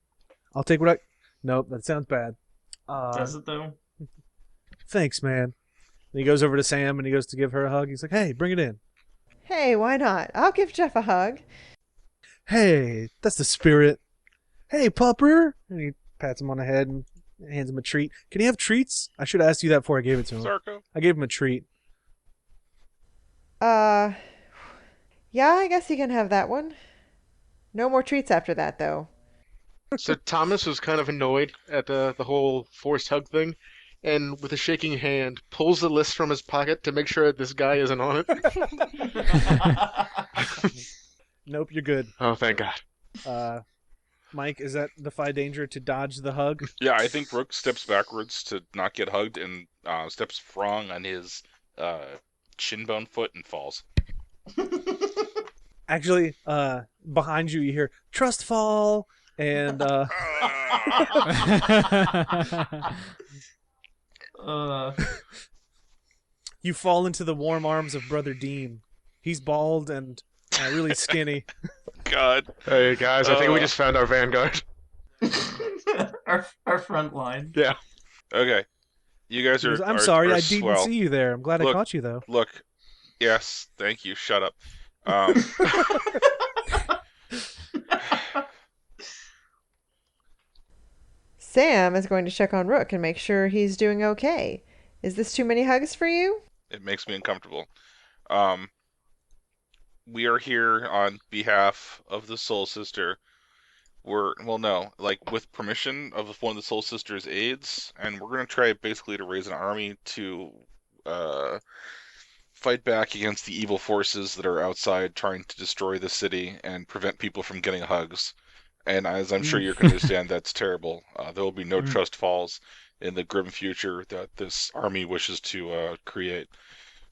I'll take what I... Nope, that sounds bad. Does it, though? Thanks, man. And he goes over to Sam and he goes to give her a hug. He's like, hey, bring it in. Hey, why not? I'll give Jeff a hug. Hey, that's the spirit. Hey, pupper. And he pats him on the head and hands him a treat. Can he have treats? I should have asked you that before I gave it to him. Sarko? I gave him a treat. Yeah, I guess you can have that one. No more treats after that, though. So Thomas was kind of annoyed at the whole forced hug thing, and with a shaking hand, pulls the list from his pocket to make sure that this guy isn't on it. Nope, you're good. Oh, thank God. Mike, is that defy danger to dodge the hug? Yeah, I think Rook steps backwards to not get hugged and steps wrong on his shin bone foot and falls. Actually, behind you hear trust fall and you fall into the warm arms of Brother Dean. He's bald and really skinny. God. Hey guys, I think we just found our vanguard. our front line. Yeah. Okay. You guys He are. goes, I'm are- sorry, are I didn't swell. see you there. I'm glad I Look. caught you though. Look. Yes. Thank you. Shut up. Sam is going to check on Rook and make sure he's doing okay. Is this too many hugs for you? It makes me uncomfortable. We are here on behalf of the Soul Sister. With permission of one of the Soul Sister's aides, and we're going to try basically to raise an army to fight back against the evil forces that are outside trying to destroy the city and prevent people from getting hugs. And as I'm sure you can understand, that's terrible. There will be no trust falls in the grim future that this army wishes to create.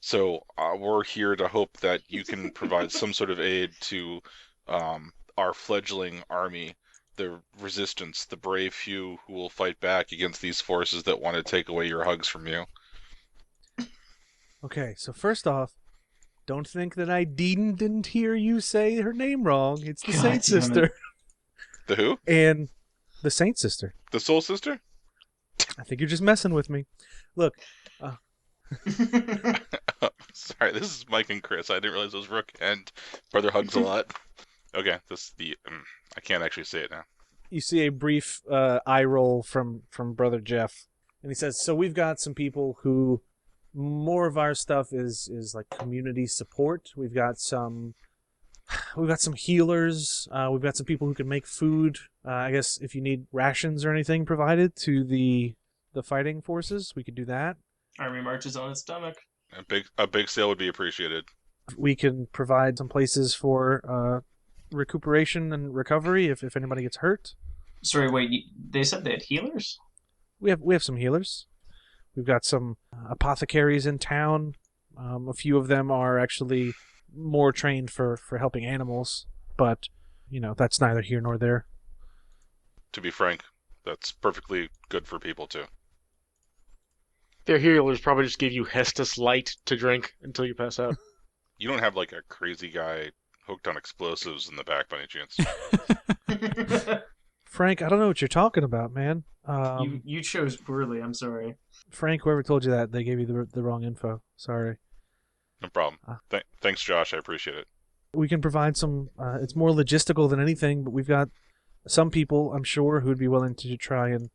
So we're here to hope that you can provide some sort of aid to our fledgling army, the resistance, the brave few who will fight back against these forces that want to take away your hugs from you. Okay, so first off, don't think that I didn't hear you say her name wrong. It's the God Saint damn it. Sister. The who? And the Saint Sister. The Soul Sister? I think you're just messing with me. Look, Sorry, this is Mike and Chris. I didn't realize it was Rook and Brother Hugs a lot. Okay, I can't actually say it now. you see a brief eye roll from Brother Jeff, and he says, "So we've got some people who more of our stuff is like community support. We've got some healers. We've got some people who can make food. I guess if you need rations or anything provided to the fighting forces, we could do that. Army marches on its stomach. A big sale would be appreciated. We can provide some places for recuperation and recovery if anybody gets hurt. Sorry, wait. They said they had healers? We have some healers. We've got some apothecaries in town. A few of them are actually more trained for helping animals, but that's neither here nor there. To be frank, that's perfectly good for people too. Their healers probably just give you Hestus light to drink until you pass out. You don't have like a crazy guy hooked on explosives in the back by any chance? Frank, I don't know what you're talking about, man. You chose poorly. I'm sorry. Frank, whoever told you that, they gave you the wrong info. Sorry. No problem. Thanks, Josh. I appreciate it. We can provide some. It's more logistical than anything, but we've got some people, I'm sure, who'd be willing to try and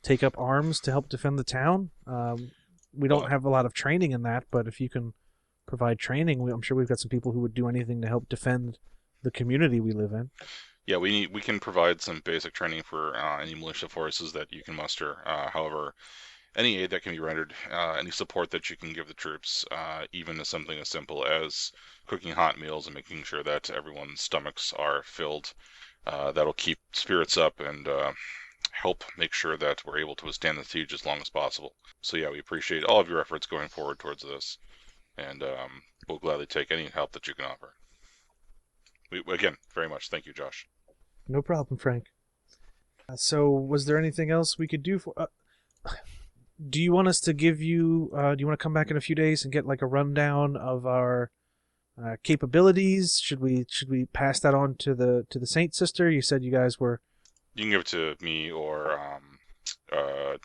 take up arms to help defend the town. We don't have a lot of training in that, but if you can provide training, I'm sure we've got some people who would do anything to help defend the community we live in. Yeah, we can provide some basic training for any militia forces that you can muster. However, any aid that can be rendered, any support that you can give the troops, even as something as simple as cooking hot meals and making sure that everyone's stomachs are filled, that'll keep spirits up and help make sure that we're able to withstand the siege as long as possible. So yeah, we appreciate all of your efforts going forward towards this, and we'll gladly take any help that you can offer. Again, very much thank you, Josh. No problem, Frank. So, was there anything else we could do for... do you want us to give you... do you want to come back in a few days and get like a rundown of our capabilities? Should we pass that on to the Saint Sister? You said you guys were... You can give it to me or,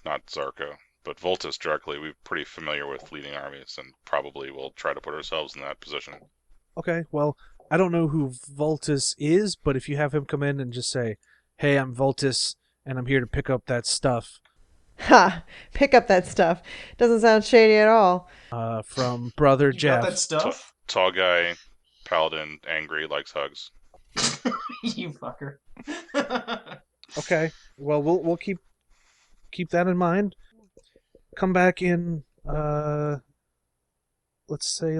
not Zarko, but Voltus directly. We're pretty familiar with leading armies, and probably will try to put ourselves in that position. Okay, well, I don't know who Voltus is, but if you have him come in and just say, "Hey, I'm Voltus, and I'm here to pick up that stuff." Ha! Pick up that stuff. Doesn't sound shady at all. From Brother You Jeff. got that stuff? Tall guy, paladin, angry, likes hugs. You fucker. Okay, well, we'll keep that in mind. Come back in, let's say,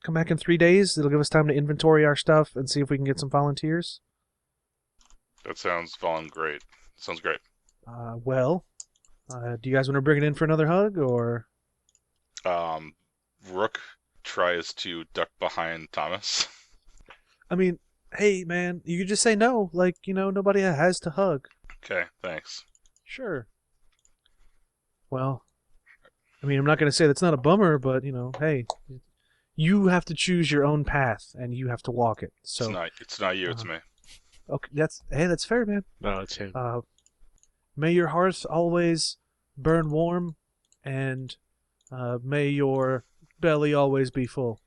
come back in 3 days. It'll give us time to inventory our stuff and see if we can get some volunteers. That sounds great. Sounds great. Do you guys want to bring it in for another hug, or? Rook tries to duck behind Thomas. I mean, hey, man, you could just say no. Nobody has to hug. Okay, thanks. Sure. Well, I mean, I'm not going to say that's not a bummer, but, hey, you have to choose your own path, and you have to walk it. So It's not you, it's me. Okay, that's fair, man. No, it's him. May your hearth always burn warm, and may your belly always be full.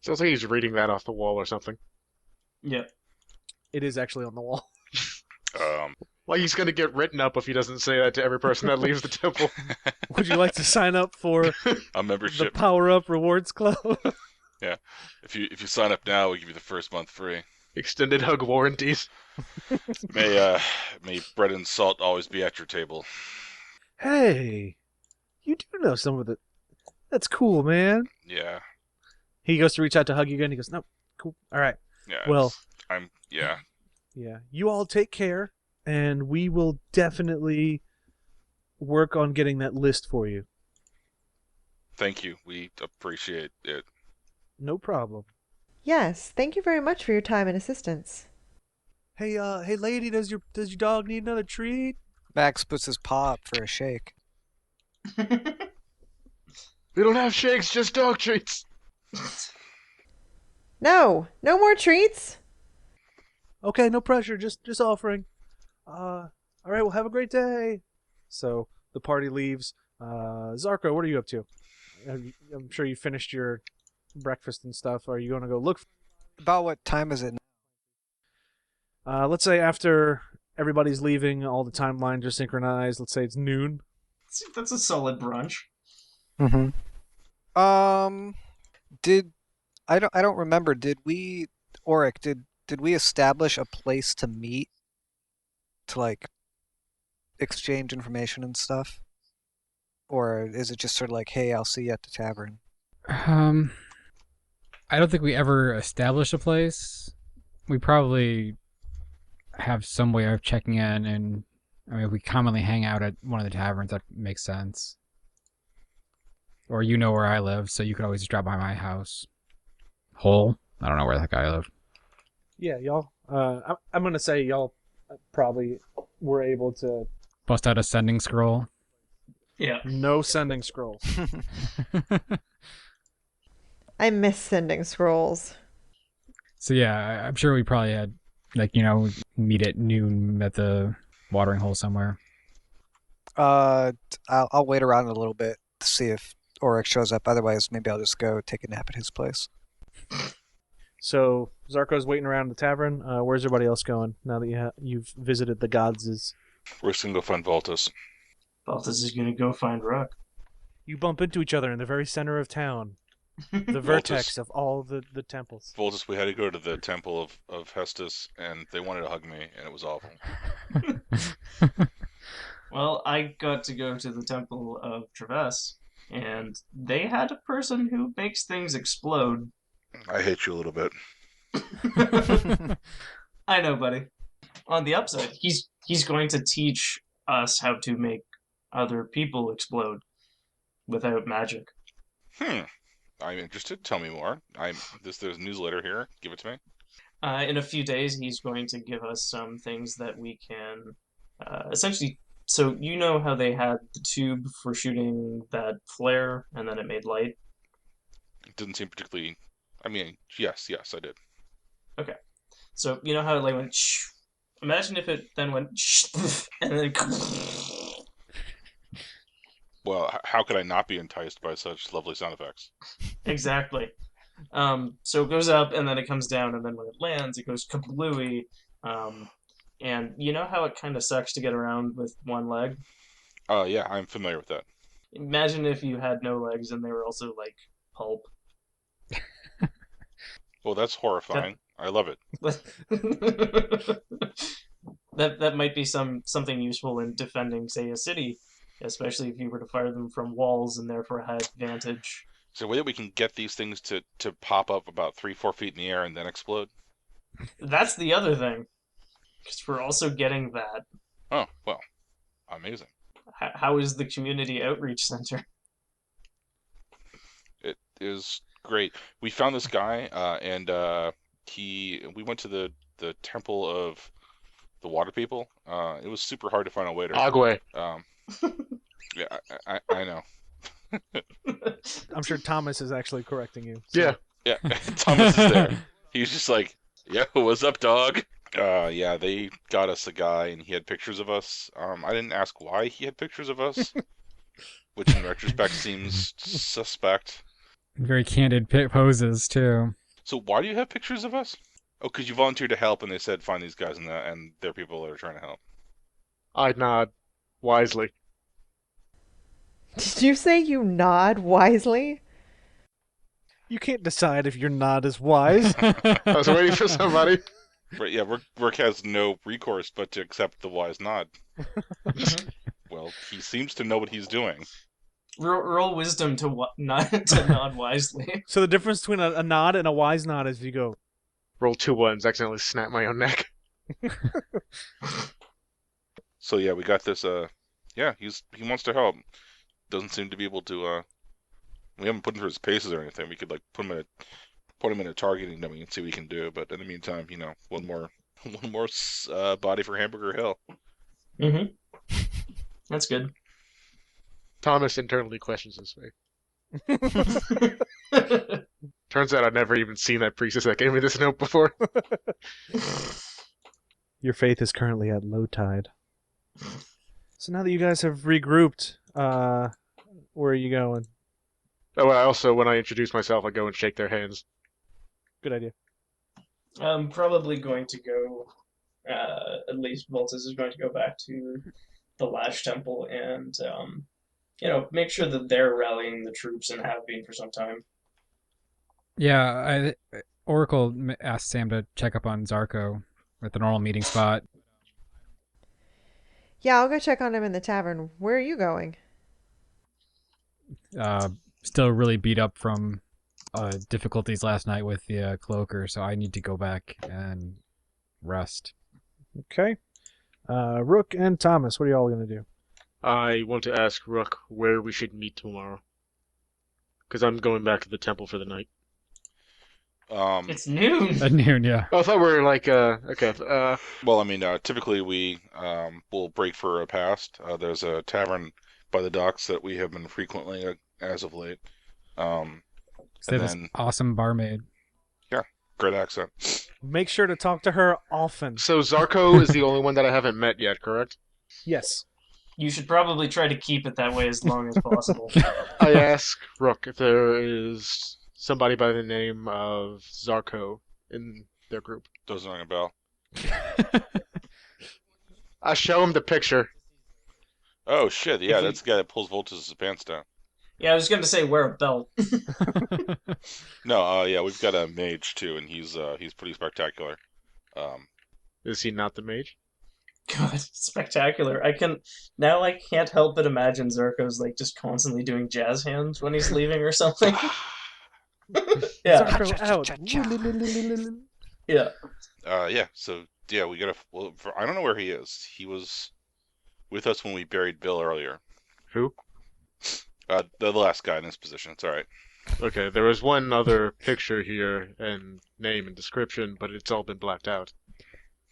Sounds like he's reading that off the wall or something. Yeah. It is actually on the wall. Well, he's going to get written up if he doesn't say that to every person that leaves the temple. Would you like to sign up for A the membership. Power Up Rewards Club? Yeah. If you sign up now, we'll give you the first month free. Extended hug warranties. May bread and salt always be at your table. Hey, you do know some of the... That's cool, man. Yeah. He goes to reach out to hug you again. He goes, no, cool. All right. Yeah. Well, Yeah. yeah. You all take care, and we will definitely work on getting that list for you. Thank you. We appreciate it. No problem. Yes, thank you very much for your time and assistance. Hey, lady, does your dog need another treat? Max puts his paw up for a shake. We don't have shakes, just dog treats. No more treats. Okay, no pressure. Just offering. All right. Well, have a great day. So the party leaves. Zarko, what are you up to? I'm sure you finished your breakfast and stuff. Are you going to go look? About what time is it now? Let's say after everybody's leaving, all the timelines are synchronized. Let's say it's noon. That's a solid brunch. Mm-hmm. I don't remember. Did we, Auric, did we establish a place to meet to like exchange information and stuff? Or is it just sort of like, hey, I'll see you at the tavern? I don't think we ever established a place. We probably have some way of checking in, and I mean, we commonly hang out at one of the taverns. That makes sense. Or you know where I live, so you could always drop by my house. Hole? I don't know where the heck I live. Yeah, y'all. I'm gonna say y'all probably were able to. Bust out a sending scroll. Yeah. No sending scroll. I miss sending scrolls. So yeah, I'm sure we probably had, like, meet at noon at the watering hole somewhere. I'll wait around a little bit to see if Auric shows up. Otherwise, maybe I'll just go take a nap at his place. So Zarko's waiting around the tavern. Where's everybody else going now that you've visited the gods'? We're just gonna go find Voltus. Balthus is gonna go find Rook. You bump into each other in the very center of town. The vertex of all the temples. Voltus, we had to go to the temple of Hestus, and they wanted to hug me, and it was awful. Well, I got to go to the temple of Trevess, and they had a person who makes things explode. I hate you a little bit. I know, buddy. On the upside, he's going to teach us how to make other people explode without magic. I'm interested. Tell me more. There's a newsletter here. Give it to me. In a few days, he's going to give us some things that we can essentially. So you know how they had the tube for shooting that flare, and then it made light. It didn't seem particularly. I mean, yes, I did. Okay, so you know how it like went. Shh. Imagine if it then went shh, and then. Well, how could I not be enticed by such lovely sound effects? Exactly. So it goes up and then it comes down, and then when it lands, it goes kablooey. And you know how it kind of sucks to get around with one leg? Yeah, I'm familiar with that. Imagine if you had no legs and they were also like pulp. Well, that's horrifying. I love it. that might be something useful in defending, say, a city, especially if you were to fire them from walls and therefore had advantage. Is there a way that we can get these things to pop up about 3-4 feet in the air and then explode? That's the other thing, because we're also getting that. Oh, well, amazing. How is the community outreach center? It is great. We found this guy, and we went to the temple of the water people. It was super hard to find a waiter. Agwe. Yeah, I know. I'm sure Thomas is actually correcting you. So. Yeah. Yeah, Thomas is there. He was just like, "Yo, what's up, dog?" Yeah, they got us a guy, and he had pictures of us. I didn't ask why he had pictures of us, which in retrospect seems suspect. Very candid poses, too. So why do you have pictures of us? Oh, because you volunteered to help, and they said find these guys, and they're people that are trying to help. I nod wisely. Did you say you nod wisely? You can't decide if your nod is wise. I was waiting for somebody. Right, yeah, Rook has no recourse but to accept the wise nod. Well, he seems to know what he's doing. Roll wisdom to nod wisely. So the difference between a nod and a wise nod is if you go, Roll 2 ones, accidentally snap my own neck. So yeah, we got this. Yeah, he wants to help. Doesn't seem to be able to. We haven't put him through his paces or anything. We could like put him in a targeting dummy and see what he can do. But in the meantime, one more body for Hamburger Hill. Mm-hmm. That's good. Thomas internally questions his faith. Turns out I'd never even seen that priestess that gave me this note before. your faith is currently at low tide. So now that you guys have regrouped, where are you going? Oh, I also, when I introduce myself, I go and shake their hands. Good idea. I'm probably going to go, at least Voltus is going to go back to the Lash Temple and, make sure that they're rallying the troops and have been for some time. Yeah, Oracle asked Sam to check up on Zarko at the normal meeting spot. Yeah, I'll go check on him in the tavern. Where are you going? Still really beat up from difficulties last night with the cloaker, so I need to go back and rest. Okay. Rook and Thomas, what are y'all going to do? I want to ask Rook where we should meet tomorrow. Because I'm going back to the temple for the night. It's noon. At noon, yeah. Oh, I thought we were like, okay. Well, I mean, typically we will break for a past. There's a tavern by the docks that we have been frequently as of late. So they have this awesome barmaid. Yeah, great accent. Make sure to talk to her often. So Zarko is the only one that I haven't met yet, correct? Yes. You should probably try to keep it that way as long as possible. I ask Rook if there is somebody by the name of Zarko in their group. Doesn't ring a bell. I show him the picture. Oh shit! Yeah, that's the guy that pulls Voltus' pants down. Yeah, I was going to say wear a belt. No, yeah, we've got a mage too, and he's pretty spectacular. Is he not the mage? God, spectacular. I can't help but imagine Zarko's like just constantly doing jazz hands when he's leaving or something. Yeah. Zarko out. Yeah. Yeah. So yeah, we gotta. Well, I don't know where he is. He was with us when we buried Bill earlier. Who? The last guy in his position. It's all right. Okay, there was one other picture here and name and description, but it's all been blacked out.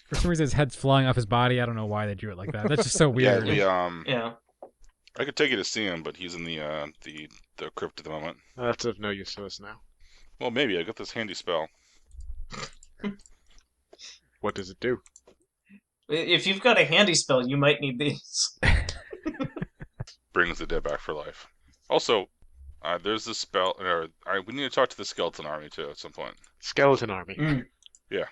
For some reason, his head's flying off his body. I don't know why they drew it like that. That's just so weird. Yeah, Yeah. I could take you to see him, but he's in the crypt at the moment. That's of no use to us now. Well, maybe I got this handy spell. What does it do? If you've got a handy spell, you might need these. Brings the dead back for life. Also, there's this spell. We need to talk to the skeleton army too at some point. Skeleton army. Yeah.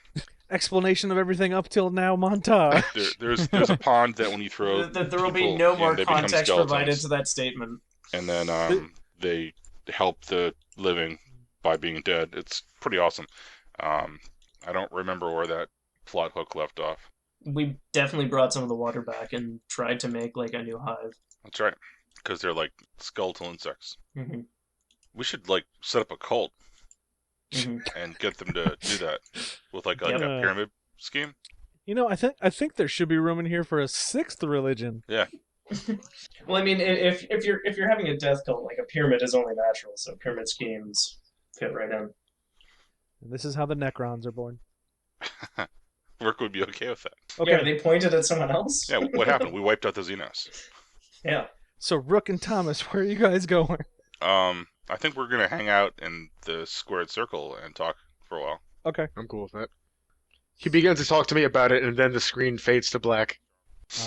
Explanation of everything up till now montage. There's a pond that when you throw There will be people no in, more they become context skeletons. provided to that statement. And then they help the living by being dead. It's pretty awesome. I don't remember where that plot hook left off. We definitely brought some of the water back and tried to make like a new hive. That's right, because they're like skeletal insects. Mm-hmm. We should like set up a cult Mm-hmm. and get them to do that with like a Yep. pyramid scheme. You know, I think there should be room in here for a sixth religion. Yeah. Well, I mean, if you're having a death cult, like a pyramid is only natural, so pyramid schemes fit right in. And this is how the Necrons are born. Rook would be okay with that. Okay. Yeah, they pointed at someone else. Yeah, what happened? We wiped out the Xenos. Yeah. So Rook and Thomas, where are you guys going? I think we're gonna hang out in the squared circle and talk for a while. Okay. I'm cool with that. He begins to talk to me about it, and then the screen fades to black.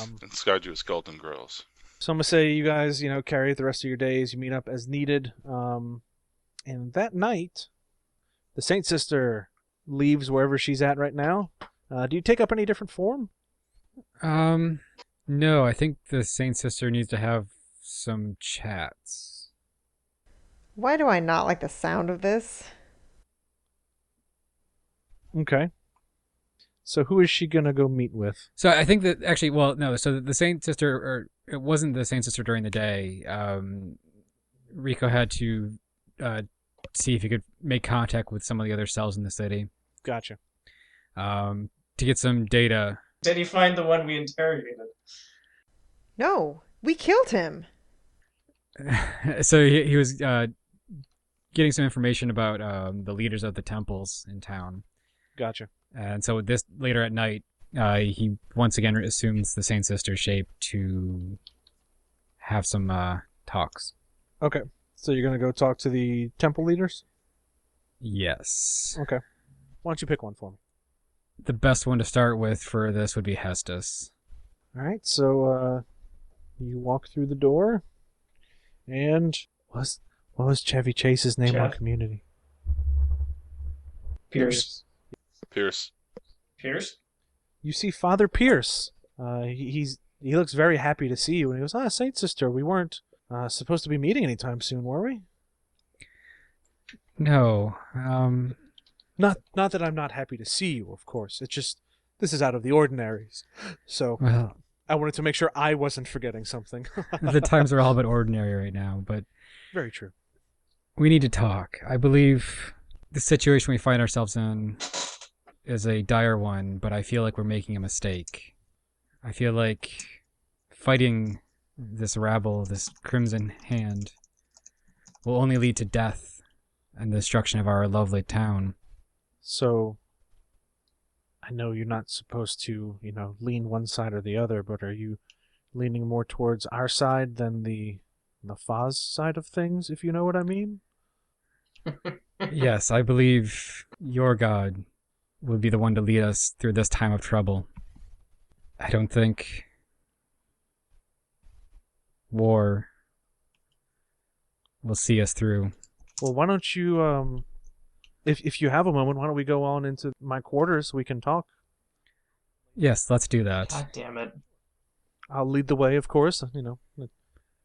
And Skyju skeleton girls. So I'm gonna say you guys, carry it the rest of your days. You meet up as needed. And that night, the Saint Sister leaves wherever she's at right now. Do you take up any different form? No, I think the Saint Sister needs to have some chats. Why do I not like the sound of this? Okay. So who is she gonna go meet with? So I think that actually, well, no. So the Saint Sister, or it wasn't the Saint Sister during the day. Rico had to see if he could make contact with some of the other cells in the city Gotcha. to get some data. Did he find the one we interrogated? No, we killed him. So he was getting some information about the leaders of the temples in town. Gotcha. And so this later at night, he once again assumes the Saint Sister shape to have some talks. Okay. So you're gonna go talk to the temple leaders? Yes. Okay. Why don't you pick one for me? The best one to start with for this would be Hestus. All right. So you walk through the door, and what was Chevy Chase's name on Jeff? Community? Pierce. Pierce. Pierce? You see Father Pierce. He looks very happy to see you, and he goes, Saint Sister, we weren't supposed to be meeting anytime soon, were we? No. Not that I'm not happy to see you, of course. It's just this is out of the ordinaries. So Well, I wanted to make sure I wasn't forgetting something. the times are all but ordinary right now, but Very true. we need to talk. I believe the situation we find ourselves in is a dire one, but I feel like we're making a mistake. I feel like fighting this rabble, this Crimson Hand, will only lead to death and the destruction of our lovely town. So I know you're not supposed to, lean one side or the other, but are you leaning more towards our side than the Foz side of things, if you know what I mean? Yes, I believe your God would be the one to lead us through this time of trouble. I don't think war will see us through. Well, why don't you, if you have a moment, why don't we go on into my quarters? We can talk. Yes, let's do that. God damn it. I'll lead the way, of course.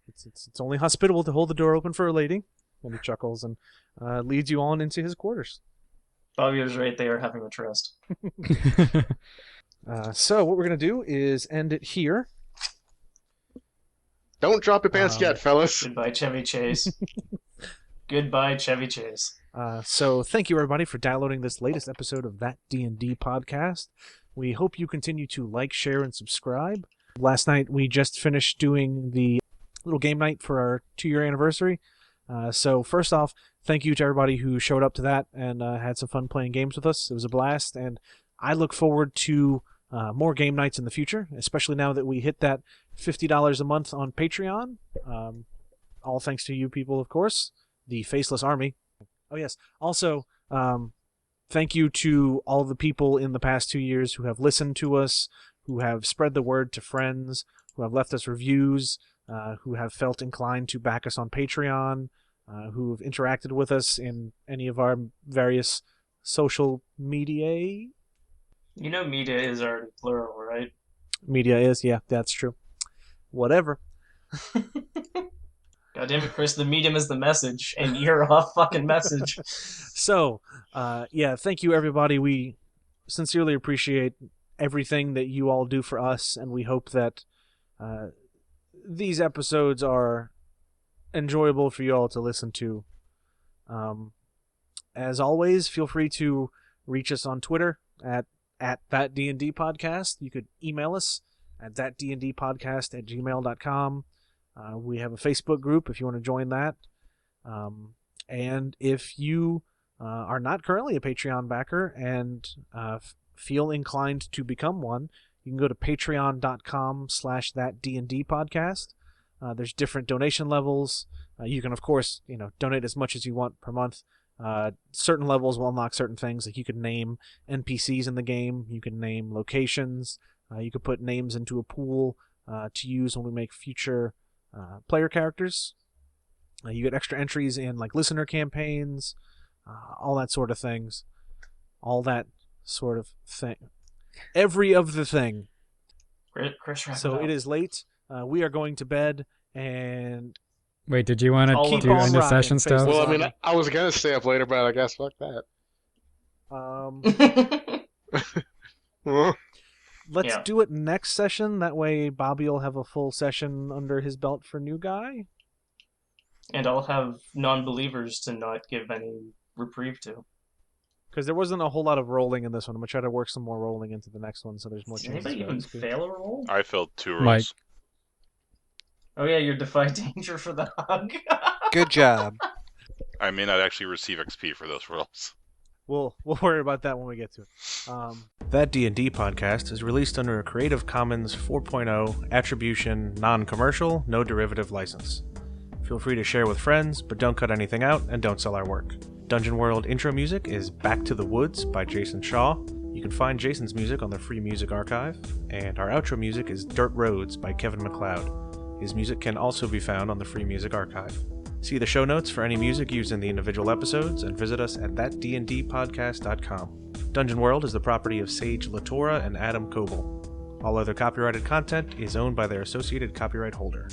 It's only hospitable to hold the door open for a lady. And he chuckles and leads you on into his quarters. Bobby was right, they are having a tryst. So what we're going to do is end it here. Don't drop your pants yet, fellas. Goodbye, Chevy Chase. Goodbye, Chevy Chase. So thank you, everybody, for downloading this latest episode of That D&D Podcast. We hope you continue to like, share, and subscribe. Last night, we just finished doing the little game night for our 2-year anniversary. So first off, thank you to everybody who showed up to that and had some fun playing games with us. It was a blast, and I look forward to more game nights in the future, especially now that we hit that $50 a month on Patreon. All thanks to you people, of course, the Faceless Army. Oh, yes. Also, thank you to all the people in the past 2 years who have listened to us, who have spread the word to friends, who have left us reviews, who have felt inclined to back us on Patreon, who have interacted with us in any of our various social media. You know media is already plural, right? Media is, yeah, that's true. Whatever. God damn it, Chris, the medium is the message, and you're off fucking message. So, yeah, thank you, everybody. We sincerely appreciate everything that you all do for us, and we hope that these episodes are enjoyable for you all to listen to. As always, feel free to reach us on Twitter at ThatDnDPodcast. You could email us at ThatDnDPodcast@gmail.com. We have a Facebook group if you want to join that. And if you are not currently a Patreon backer and feel inclined to become one, you can go to patreon.com/ThatDnDPodcast. There's different donation levels. You can, of course, donate as much as you want per month. Certain levels will unlock certain things, like you can name NPCs in the game, you can name locations, you could put names into a pool to use when we make future player characters. You get extra entries in like listener campaigns, all that sort of things. All that sort of thing. Every of the thing. Chris, wrap So it up. it is late. We are going to bed, and Wait, did you want All to of do us. end of Rocking, session face stuff? the Well, I zombie. mean, I was gonna stay up later, but I guess fuck that. let's Yeah. do it next session. That way, Bobby will have a full session under his belt for new guy. And I'll have non-believers to not give any reprieve to. Because there wasn't a whole lot of rolling in this one. I'm going to try to work some more rolling into the next one so there's more Did chances anybody for even XP. fail a roll? I failed 2 rolls. Mike. Oh yeah, your defy danger for the hug. Good job. I may not actually receive XP for those rolls. We'll worry about that when we get to it. That D&D podcast is released under a Creative Commons 4.0 attribution, non-commercial, no derivative license. Feel free to share with friends, but don't cut anything out and don't sell our work. Dungeon World intro music is Back to the Woods by Jason Shaw. You can find Jason's music on the Free Music Archive, and our outro music is Dirt Roads by Kevin MacLeod. His music can also be found on the Free Music Archive. See the show notes for any music used in the individual episodes, and visit us at ThatDnDPodcast.com. Dungeon World is the property of Sage Latora and Adam Coble. All other copyrighted content is owned by their associated copyright holder.